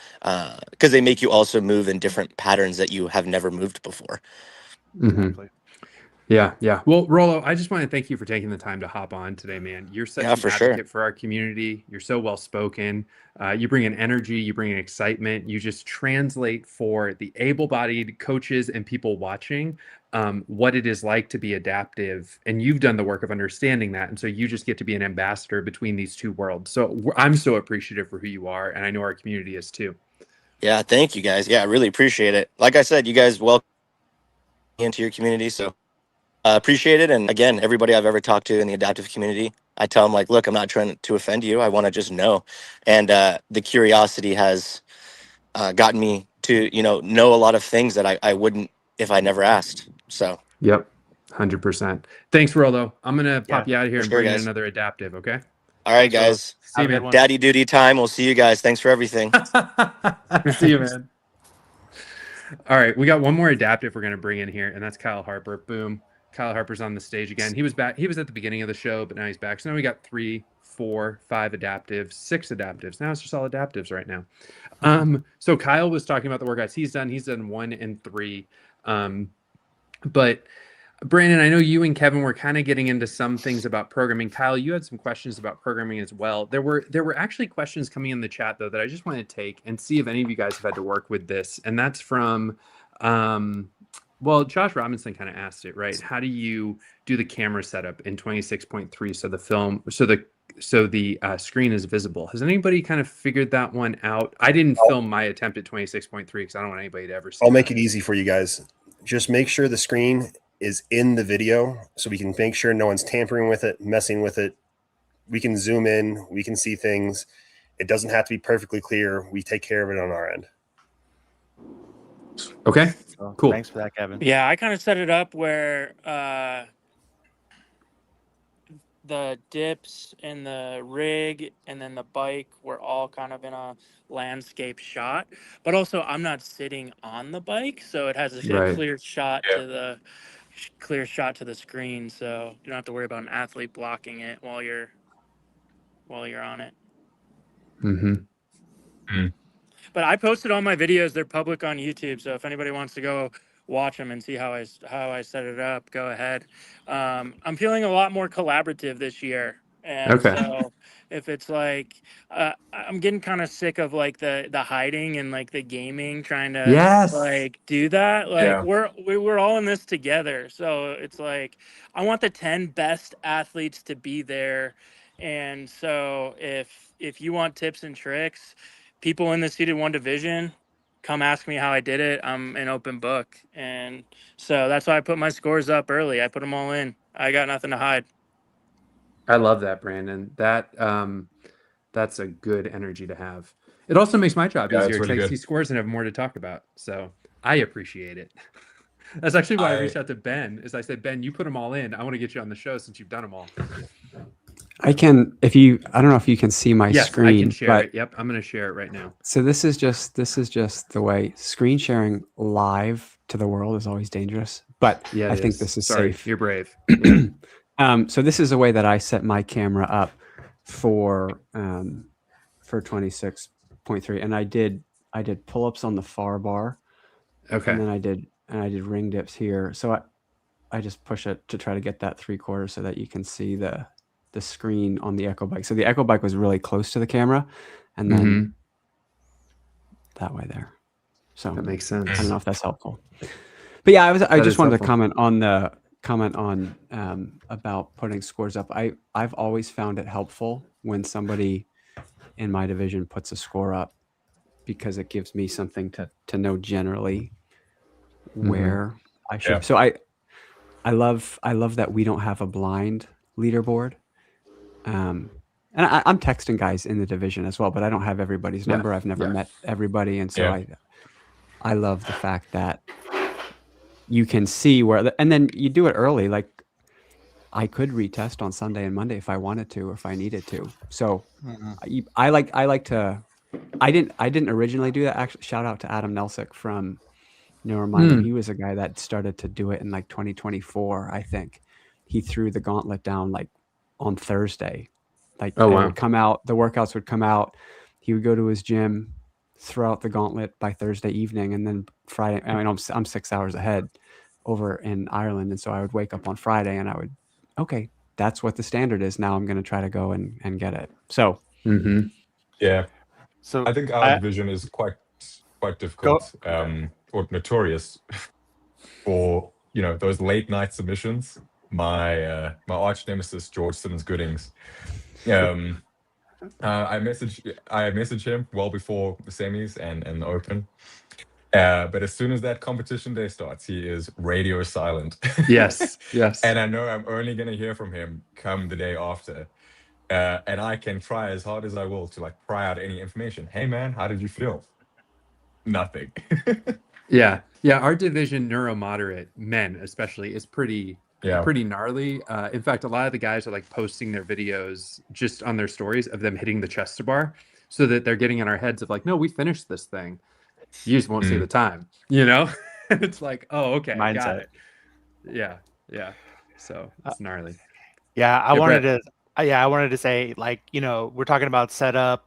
because they make you also move in different patterns that you have never moved before. Mm-hmm. Exactly. Yeah. Well, Rolo, I just want to thank you for taking the time to hop on today, man. You're such Yeah, an for sure. advocate for our community. You're so well spoken. You bring an energy, you bring an excitement. You just translate for the able-bodied coaches and people watching what it is like to be adaptive. And you've done the work of understanding that. And so you just get to be an ambassador between these two worlds. So I'm so appreciative for who you are. And I know our community is too. Yeah, thank you guys. Yeah, I really appreciate it. Like I said, you guys welcome me into your community, so appreciate it. And again, everybody I've ever talked to in the adaptive community, I tell them like, look, I'm not trying to offend you. I want to just know. And the curiosity has gotten me to, know a lot of things that I wouldn't if I never asked. So Yep. 100%. Thanks, Rolo. I'm going to pop Yeah, you out of here for and sure, bring in guys. another adaptive. Okay. All right, thanks, Rolo. guys. See you, Have a good man. one. Daddy duty time. We'll see you guys. Thanks for everything. See you, man. All right, we got one more adaptive we're going to bring in here, and that's Kyle Harper. Boom. Kyle Harper's on the stage again. He was back. He was at the beginning of the show, but now he's back. So now we got 3, 4, 5 adaptives, 6 adaptives. Now it's just all adaptives right now. So Kyle was talking about the workouts he's done. He's done 1 and 3. But Brandon, I know you and Kevin were kind of getting into some things about programming. Kyle, you had some questions about programming as well. There were actually questions coming in the chat though that I just want to take and see if any of you guys have had to work with this. And that's from well, Josh Robinson kind of asked it, right? How do you do the camera setup in 26.3 so the screen is visible? Has anybody kind of figured that one out? I didn't film my attempt at 26.3 because I don't want anybody to ever see I'll that. make it easy for you guys. Just make sure the screen is in the video so we can make sure no one's tampering with it, messing with it. We can zoom in, we can see things. It doesn't have to be perfectly clear. We take care of it on our end. Okay, So, cool. Thanks for that, Kevin. Yeah, I kind of set it up where the dips and the rig and then the bike were all kind of in a landscape shot, but also I'm not sitting on the bike, so it has a Right. clear shot Yeah. to the screen, so you don't have to worry about an athlete blocking it while you're on it. Mm-hmm. But I posted all my videos; they're public on YouTube. So if anybody wants to go watch them and see how I set it up, go ahead. I'm feeling a lot more collaborative this year, and Okay. so if it's like I'm getting kind of sick of like the hiding and like the gaming, trying to Yes. like do that. Like Yeah. we're all in this together. So it's like I want the 10 best athletes to be there. And so if you want tips and tricks, people in the seeded 1 division, come ask me how I did it. I'm an open book. And so that's why I put my scores up early. I put them all in. I got nothing to hide. I love that, Brandon. That's a good energy to have. It also makes my job Yeah, easier it's because really I good. see scores and have more to talk about. So I appreciate it. That's actually why I reached out to Ben. Is I said, Ben, you put them all in. I want to get you on the show since you've done them all. I can, I don't know if you can see my Yes, screen, I can share but it. Yep, I'm going to share it right now. so this is just the way screen sharing live to the world is always dangerous, but Yeah, I think this is Sorry, safe. You're brave. Yeah. So this is the way that I set my camera up for 26.3, and I did pull-ups on the far bar, Okay. and then I did ring dips here. So I just push it to try to get that 3/4 so that you can see the screen on the Echo Bike. So the Echo Bike was really close to the camera, and then that way there. So That makes sense. I don't know if that's helpful. But yeah, I just wanted helpful. to comment on about putting scores up. I've always found it helpful when somebody in my division puts a score up, because it gives me something to know generally where I should. Yeah. So I love that we don't have a blind leaderboard. And I'm texting guys in the division as well, but I don't have everybody's number. I've never met everybody, and so I love the fact that you can see where, and then you do it early. Like I could retest on Sunday and Monday if I wanted to, or if I needed to. So I like to. I didn't originally do that. Actually, shout out to Adam Nelsick from Neurominding. He was a guy that started to do it in like 2024. I think he threw the gauntlet down like on Thursday. Like it would come out, the workouts would come out. He would go to his gym, throw out the gauntlet by Thursday evening, and then Friday. I mean, I'm 6 hours ahead. over in Ireland. And so I would wake up on Friday and I would, okay, that's what the standard is. Now I'm going to try to go and get it. So Yeah, So I think our I division is quite go. difficult, or notorious for those late night submissions. My arch nemesis George Simmons Goodings. I messaged him well before the semis and the open. But as soon as that competition day starts, he is radio silent. Yes. And I know I'm only going to hear from him come the day after. And I can try as hard as I will to like pry out any information. Hey man, how did you feel? Nothing. Yeah. Our division, neuromoderate men especially, is pretty gnarly. In fact, a lot of the guys are like posting their videos just on their stories of them hitting the chest to bar, so that they're getting in our heads of like, no, we finished this thing. You just won't see the time, And it's like, oh, okay, got Mindset. it. Yeah. So it's gnarly. Yeah, I Yeah, wanted Brett. to. I wanted to say, like, we're talking about setup,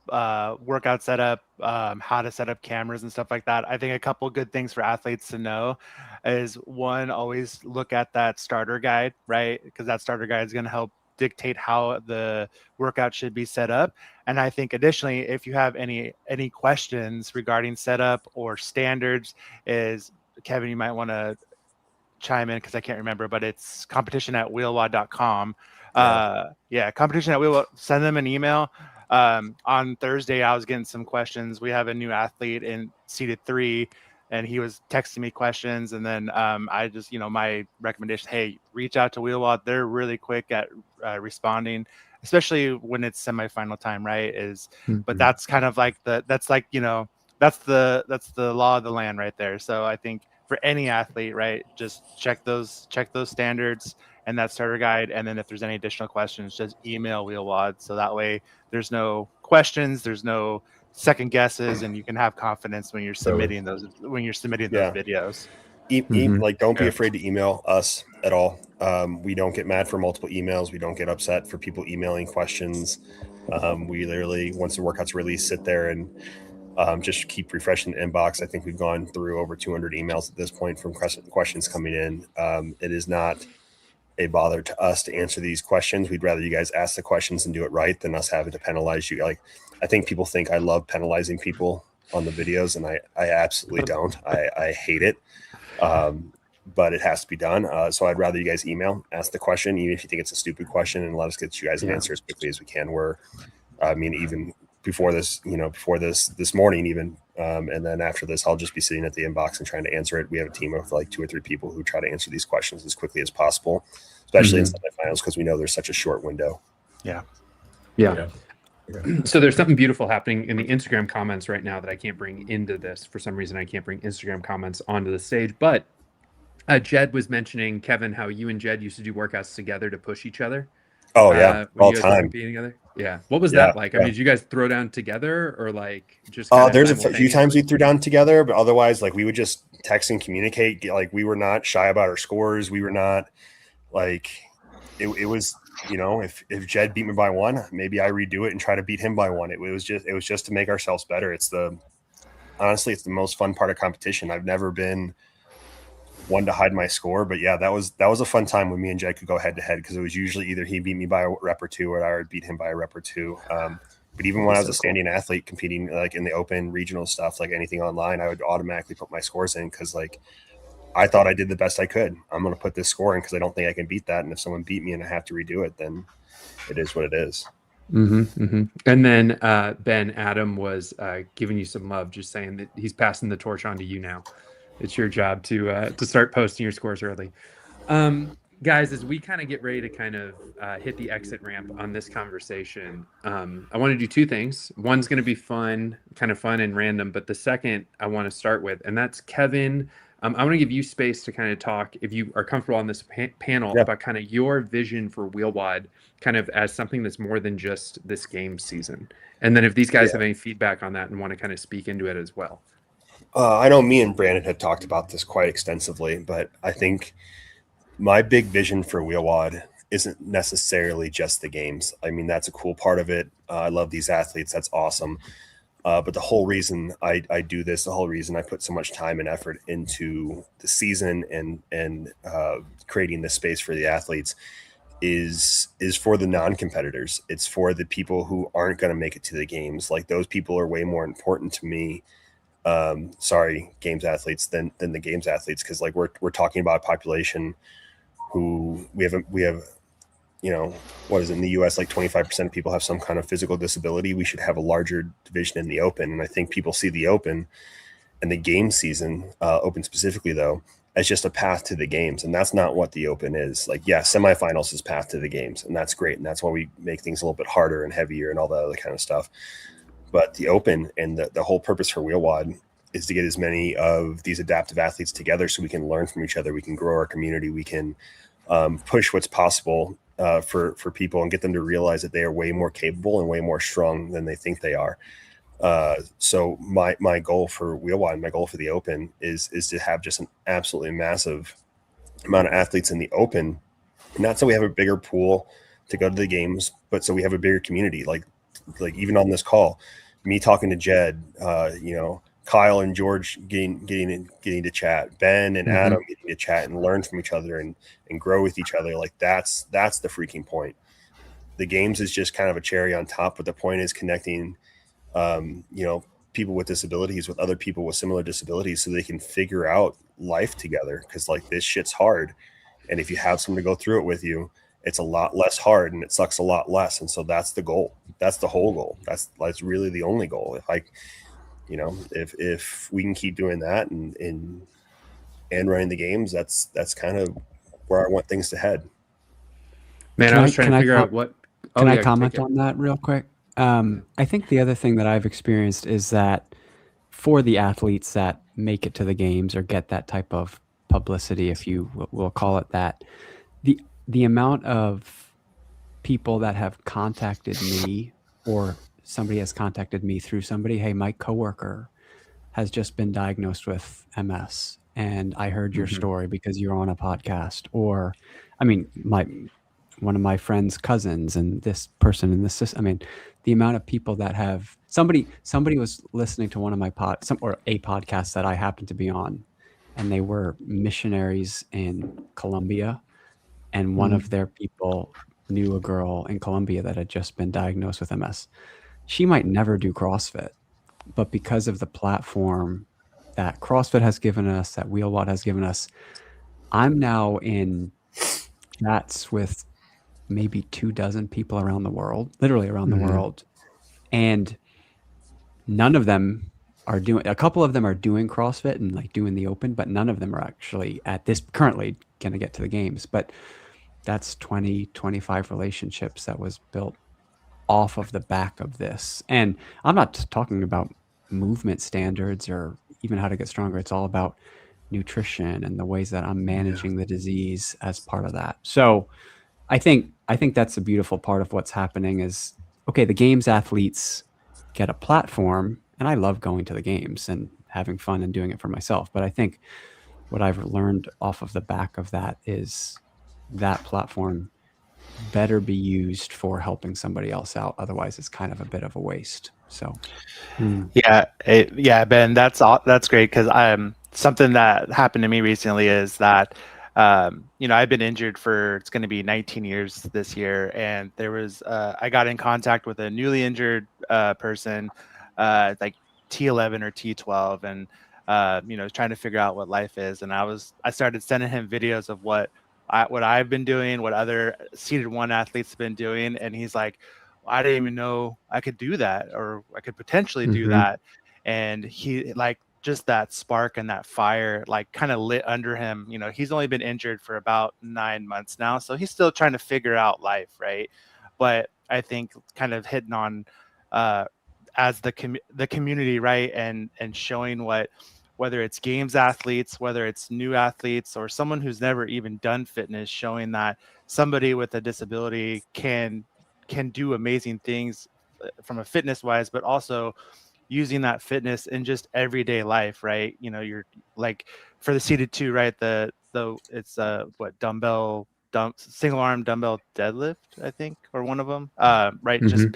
workout setup, how to set up cameras and stuff like that. I think a couple good things for athletes to know is, one, always look at that starter guide, right? Because that starter guide is going to help dictate how the workout should be set up. And I think additionally, if you have any questions regarding setup or standards, is Kevin, you might want to chime in because I can't remember, but it's competition@wheelwad.com. Competition@wheelwad. Send them an email. On Thursday, I was getting some questions. We have a new athlete in seated 3, and he was texting me questions. And then I just, my recommendation, hey, reach out to Wheelwad. They're really quick at responding, especially when it's semifinal time, right? But that's kind of like that's the law of the land right there. So I think for any athlete, right, just check those standards and that starter guide, and then if there's any additional questions, just email Wheelwad, so that way there's no questions, there's no second guesses, and you can have confidence when you're submitting those videos. Like, don't be Yeah. afraid to email us at all. We don't get mad for multiple emails. We don't get upset for people emailing questions. We literally, once the workout's released, sit there and just keep refreshing the inbox. I think we've gone through over 200 emails at this point from questions coming in. It is not a bother to us to answer these questions. We'd rather you guys ask the questions and do it right than us having to penalize you. Like, I think people think I love penalizing people on the videos, and I absolutely don't. I hate it. But it has to be done. So I'd rather you guys email, ask the question, even if you think it's a stupid question, and let us get you guys an answer as quickly as we can. Even before this, this morning, even, and then after this, I'll just be sitting at the inbox and trying to answer it. We have a team of like 2 or 3 people who try to answer these questions as quickly as possible, especially in semifinals, because we know there's such a short window. Yeah. So there's something beautiful happening in the Instagram comments right now that I can't bring into this. For some reason, I can't bring Instagram comments onto the stage. But Jed was mentioning, Kevin, how you and Jed used to do workouts together to push each other. Oh yeah, when all you guys were time. competing together. Yeah. What was that like? I mean, did you guys throw down together, or like just? There's a few times we threw down together, but otherwise, like, we would just text and communicate. Like, we were not shy about our scores. We were not like it was. If Jed beat me by 1, maybe I redo it and try to beat him by 1. It was just to make ourselves better. Honestly, it's the most fun part of competition. I've never been one to hide my score, but yeah, that was a fun time when me and Jed could go head to head, because it was usually either he beat me by a rep or 2, or I would beat him by a rep or 2. But even when I was a standing athlete competing, like in the open regional stuff, like anything online, I would automatically put my scores in, because like I thought I did the best I could. I'm going to put this score in because I don't think I can beat that. And if someone beat me and I have to redo it, then it is what it is. And then Ben, Adam was giving you some love, just saying that he's passing the torch on to you now. It's your job to start posting your scores early. Guys, as we kind of get ready to kind of hit the exit ramp on this conversation, I want to do 2 things. One's going to be fun and random, but the second I want to start with, and that's Kevin. I want to give you space to kind of talk, if you are comfortable on this panel, about kind of your vision for Wheelwad, kind of as something that's more than just this game season. And then if these guys have any feedback on that and want to kind of speak into it as well. I know me and Brandon have talked about this quite extensively, but I think my big vision for Wheelwad isn't necessarily just the games. I mean, that's a cool part of it. I love these athletes. That's awesome. But the whole reason I do this, the whole reason I put so much time and effort into the season and creating this space for the athletes is for the non-competitors. It's for the people who aren't going to make it to the games. Like, those people are way more important to me. Sorry, games athletes than the games athletes, because like we're talking about a population who we have what is it, in the US, like 25% of people have some kind of physical disability. We should have a larger division in the open. And I think people see the open and the game season, open specifically though, as just a path to the games. And that's not what the open is. Like, yeah, semifinals is path to the games, and that's great. And that's why we make things a little bit harder and heavier and all that other kind of stuff. But the open and the whole purpose for Wheelwad is to get as many of these adaptive athletes together so we can learn from each other. We can grow our community. We can push what's possible for people and get them to realize that they are way more capable and way more strong than they think they are. So my goal for Wheelwad, my goal for the Open is to have just an absolutely massive amount of athletes in the Open, not so we have a bigger pool to go to the games, but so we have a bigger community. Like even on this call, me talking to Jed, Kyle and George getting to chat, Ben and Adam getting to chat and learn from each other and grow with each other. Like that's the freaking point. The games is just kind of a cherry on top, but the point is connecting, people with disabilities with other people with similar disabilities so they can figure out life together. Cause like this shit's hard. And if you have someone to go through it with you, it's a lot less hard and it sucks a lot less. And so that's the goal. That's the whole goal. That's really the only goal. If we can keep doing that and running the games, that's kind of where I want things to head. Man, I was trying to figure out what. Can I comment on that real quick? I think the other thing that I've experienced is that for the athletes that make it to the games or get that type of publicity, if you will call it that, the amount of people that have contacted me or somebody has contacted me through somebody, hey, my coworker has just been diagnosed with MS and I heard your story because you're on a podcast. Or, I mean, one of my friend's cousins and this person in this, I mean, the amount of people that have somebody was listening to one of my a podcast that I happened to be on, and they were missionaries in Colombia. And one of their people knew a girl in Colombia that had just been diagnosed with MS. She might never do CrossFit, but because of the platform that CrossFit has given us, that Wheelwad has given us, I'm now in chats with maybe 24 people around the world, literally around the world. And none of them are a couple of them are doing CrossFit and like doing the open, but none of them are actually at this currently going to get to the games. But that's 25 relationships that was built off of the back of this. And I'm not talking about movement standards or even how to get stronger. It's all about nutrition and the ways that I'm managing the disease as part of that. So I think that's a beautiful part of what's happening is, okay, the games athletes get a platform, and I love going to the games and having fun and doing it for myself. But I think what I've learned off of the back of that is that platform better be used for helping somebody else out. Otherwise, it's kind of a bit of a waste. So, yeah, Ben, that's great, because something that happened to me recently is that I've been injured for, it's going to be 19 years this year, and there was I got in contact with a newly injured person, like T11 or T12, and trying to figure out what life is, and I started sending him videos of what I've been doing, what other seeded one athletes have been doing, and he's like, I didn't even know I could do that, or I could potentially do that. And he, like, just that spark and that fire, like, kind of lit under him. He's only been injured for about 9 months now, so he's still trying to figure out life, right? But I think kind of hitting on as the community, right, and showing whether it's games athletes, whether it's new athletes, or someone who's never even done fitness, showing that somebody with a disability can do amazing things from a fitness wise, but also using that fitness in just everyday life, right? You're like, for the seated two, right? It's what, dumbbell single arm dumbbell deadlift, I think, or one of them. Right, Mhm. just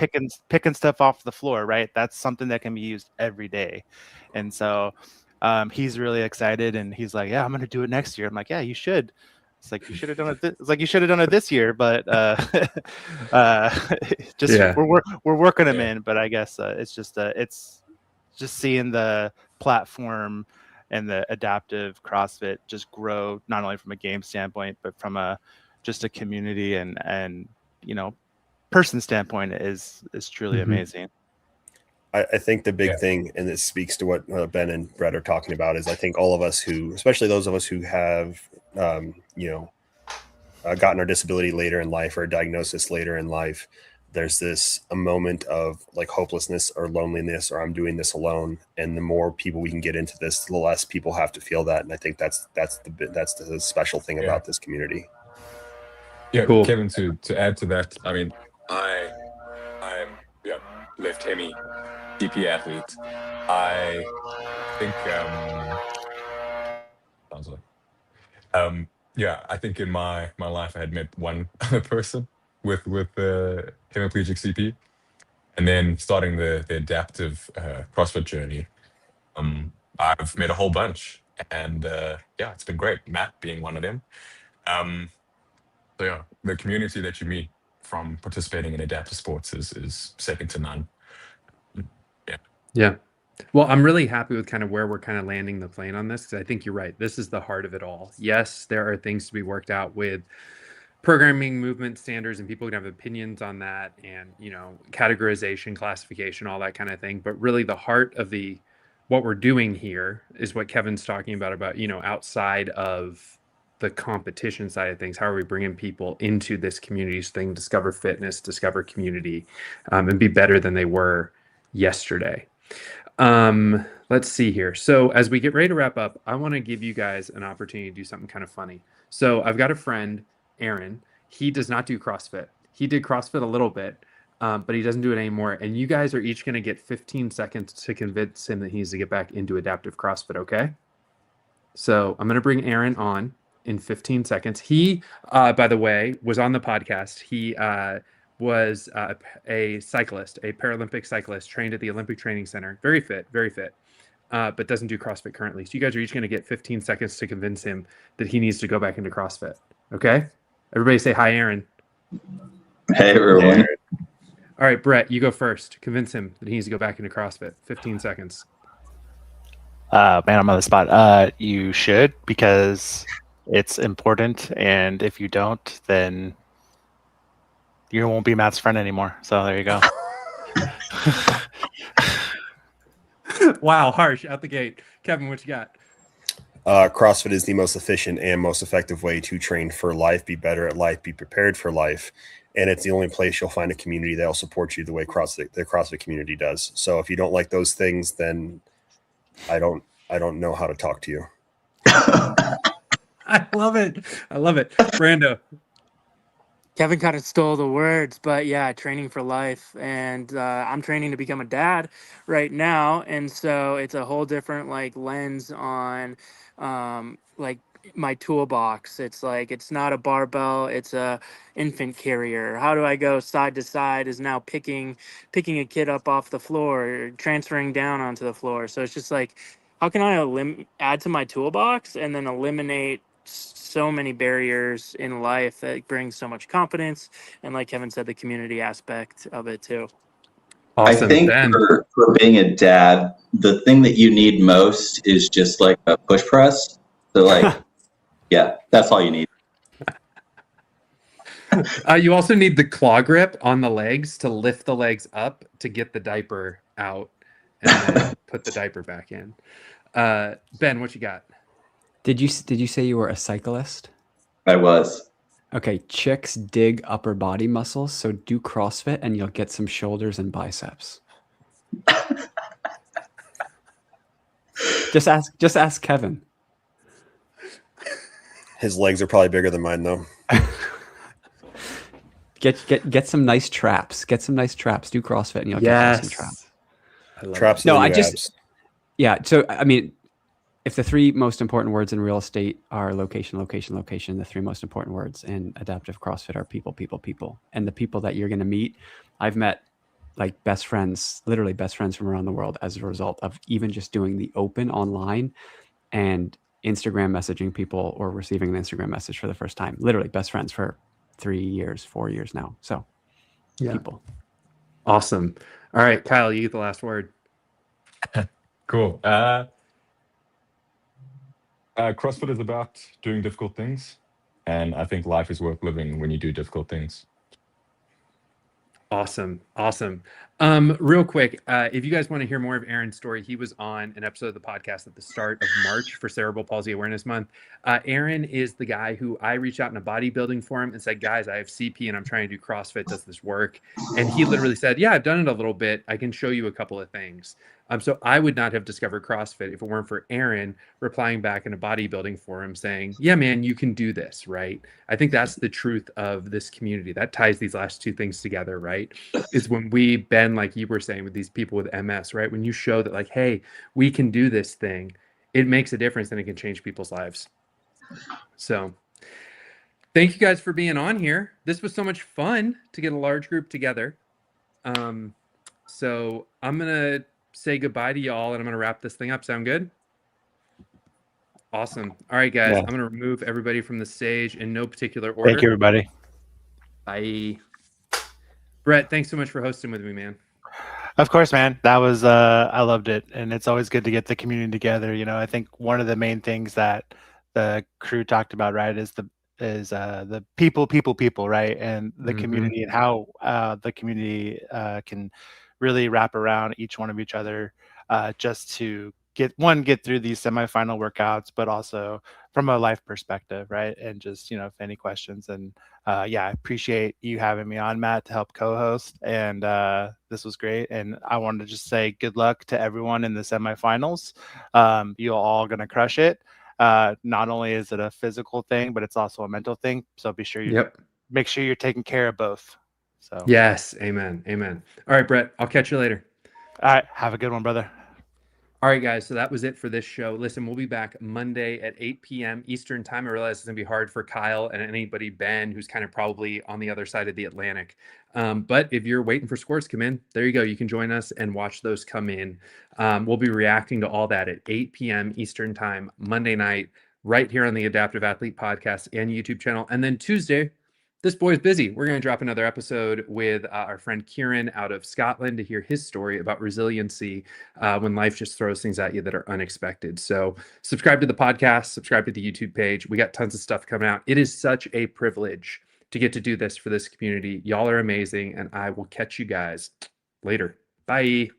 picking stuff off the floor. Right, that's something that can be used every day, and so he's really excited, and he's like, "Yeah, I'm gonna do it next year." I'm like, "Yeah, you should." It's like you should have done it. It's like you should have done it this year, but just Yeah. we're working them Yeah. in. But I guess it's just seeing the platform and the adaptive CrossFit just grow, not only from a game standpoint, but from just a community and person standpoint is truly Mhm. amazing. I think the big Yeah. thing, and this speaks to what Ben and Brett are talking about, is I think all of us who, especially those of us who have, gotten our disability later in life or a diagnosis later in life, there's a moment of like hopelessness or loneliness, or I'm doing this alone. And the more people we can get into this, the less people have to feel that. And I think that's the special thing Yeah. about this community. Yeah, Cool. Kevin, to add to that, I mean, I'm left hemi GP athlete. I think sounds like I think in my life I had met one other person with hemiplegic CP, and then starting the adaptive CrossFit journey. I've met a whole bunch, and it's been great. Matt being one of them. So yeah, the community that you meet from participating in adaptive sports is second to none. Yeah. Yeah. Well, I'm really happy with kind of where we're kind of landing the plane on this, because I think you're right. This is the heart of it all. Yes, there are things to be worked out with programming, movement standards, and people can have opinions on that, and categorization, classification, all that kind of thing. But really, the heart of what we're doing here is what Kevin's talking about outside of the competition side of things. How are we bringing people into this community so they can discover fitness, discover community, and be better than they were yesterday? Let's see here. So as we get ready to wrap up, I want to give you guys an opportunity to do something kind of funny. So I've got a friend, Aaron. He does not do CrossFit. He did CrossFit a little bit, but he doesn't do it anymore. And you guys are each going to get 15 seconds to convince him that he needs to get back into adaptive CrossFit, okay? So I'm going to bring Aaron on in 15 seconds. He, by the way, was on the podcast. He was a cyclist, a Paralympic cyclist, trained at the Olympic Training Center. Very fit, but doesn't do CrossFit currently. So you guys are each going to get 15 seconds to convince him that he needs to go back into CrossFit. Okay? Everybody say hi, Aaron. Hey, everyone. Aaron. All right, Brett, you go first. Convince him that he needs to go back into CrossFit. 15 seconds. Man, I'm on the spot. You should, because it's important, and if you don't, then you won't be Matt's friend anymore. So there you go. Wow, harsh out the gate. Kevin, what you got? CrossFit is the most efficient and most effective way to train for life, be better at life, be prepared for life. And it's the only place you'll find a community that'll support you the way the CrossFit community does. So if you don't like those things, then I don't know how to talk to you. I love it. Brando. Kevin kind of stole the words, but yeah, training for life. And I'm training to become a dad right now. And so it's a whole different lens on my toolbox. It's not a barbell, it's a infant carrier. How do I go side to side is now picking a kid up off the floor, transferring down onto the floor. So it's just how can I add to my toolbox and then eliminate so many barriers in life that brings so much confidence, and like Kevin said, the community aspect of it too. Awesome. I think Ben. for being a dad, the thing that you need most is just like a push press. So yeah, that's all you need. You also need the claw grip on the legs to lift the legs up to get the diaper out and then put the diaper back in. Ben, what you got? Did you say you were a cyclist? I was. Okay, chicks dig upper body muscles, so do CrossFit and you'll get some shoulders and biceps. Just ask Kevin. His legs are probably bigger than mine, though. Get some nice traps. Get some nice traps. Do CrossFit and you'll get some traps. Traps. No, abs. Yeah. So I mean, if the three most important words in real estate are location, location, location, the three most important words in adaptive CrossFit are people, people, people. And the people that you're going to meet, I've met like best friends, literally best friends from around the world as a result of even just doing the open online and Instagram messaging people or receiving an Instagram message for the first time. Literally best friends for 3 years, 4 years now. So people. Awesome. All right, Kyle, you get the last word. Cool. CrossFit is about doing difficult things, and I think life is worth living when you do difficult things. Awesome. Real quick, if you guys want to hear more of Aaron's story, he was on an episode of the podcast at the start of March for Cerebral Palsy Awareness Month. Aaron is the guy who I reached out in a bodybuilding forum and said, guys, I have CP and I'm trying to do CrossFit. Does this work? And he literally said, yeah, I've done it a little bit. I can show you a couple of things. So I would not have discovered CrossFit if it weren't for Aaron replying back in a bodybuilding forum saying, yeah, man, you can do this, right? I think that's the truth of this community. That ties these last two things together, right? Is when we bend, like you were saying, with these people with MS, right? When you show that, like, hey, we can do this thing, it makes a difference and it can change people's lives. So thank you guys for being on here. This was so much fun to get a large group together. So I'm going to say goodbye to y'all and I'm going to wrap this thing up. Sound good? Awesome. All right, guys, I'm going to remove everybody from the stage in no particular order. Thank you, everybody. Bye. Brett, thanks so much for hosting with me, man. Of course, man. That was I loved it, and it's always good to get the community together. You know, I think one of the main things that the crew talked about, right, is the people, right, and the community, and how the community can really wrap around each one of each other, just to get through these semifinal workouts, but also from a life perspective, right? And just, you know, if any questions, and yeah, I appreciate you having me on, Matt, to help co-host, and this was great. And I wanted to just say good luck to everyone in the semifinals. You're all gonna crush it. Not only is it a physical thing, but it's also a mental thing. So be sure you make sure you're taking care of both. So yes, amen. All right, Brett, I'll catch you later. All right, have a good one, brother. All right, guys, so that was it for this show. Listen, we'll be back Monday at 8 p.m. Eastern time. I realize it's going to be hard for Kyle and anybody, Ben, who's kind of probably on the other side of the Atlantic. But if you're waiting for scores to come in, there you go. You can join us and watch those come in. We'll be reacting to all that at 8 p.m. Eastern time, Monday night, right here on the Adaptive Athlete podcast and YouTube channel. And then Tuesday, this boy's busy. We're going to drop another episode with our friend Kieran out of Scotland to hear his story about resiliency when life just throws things at you that are unexpected. So subscribe to the podcast, subscribe to the YouTube page. We got tons of stuff coming out. It is such a privilege to get to do this for this community. Y'all are amazing, and I will catch you guys later. Bye.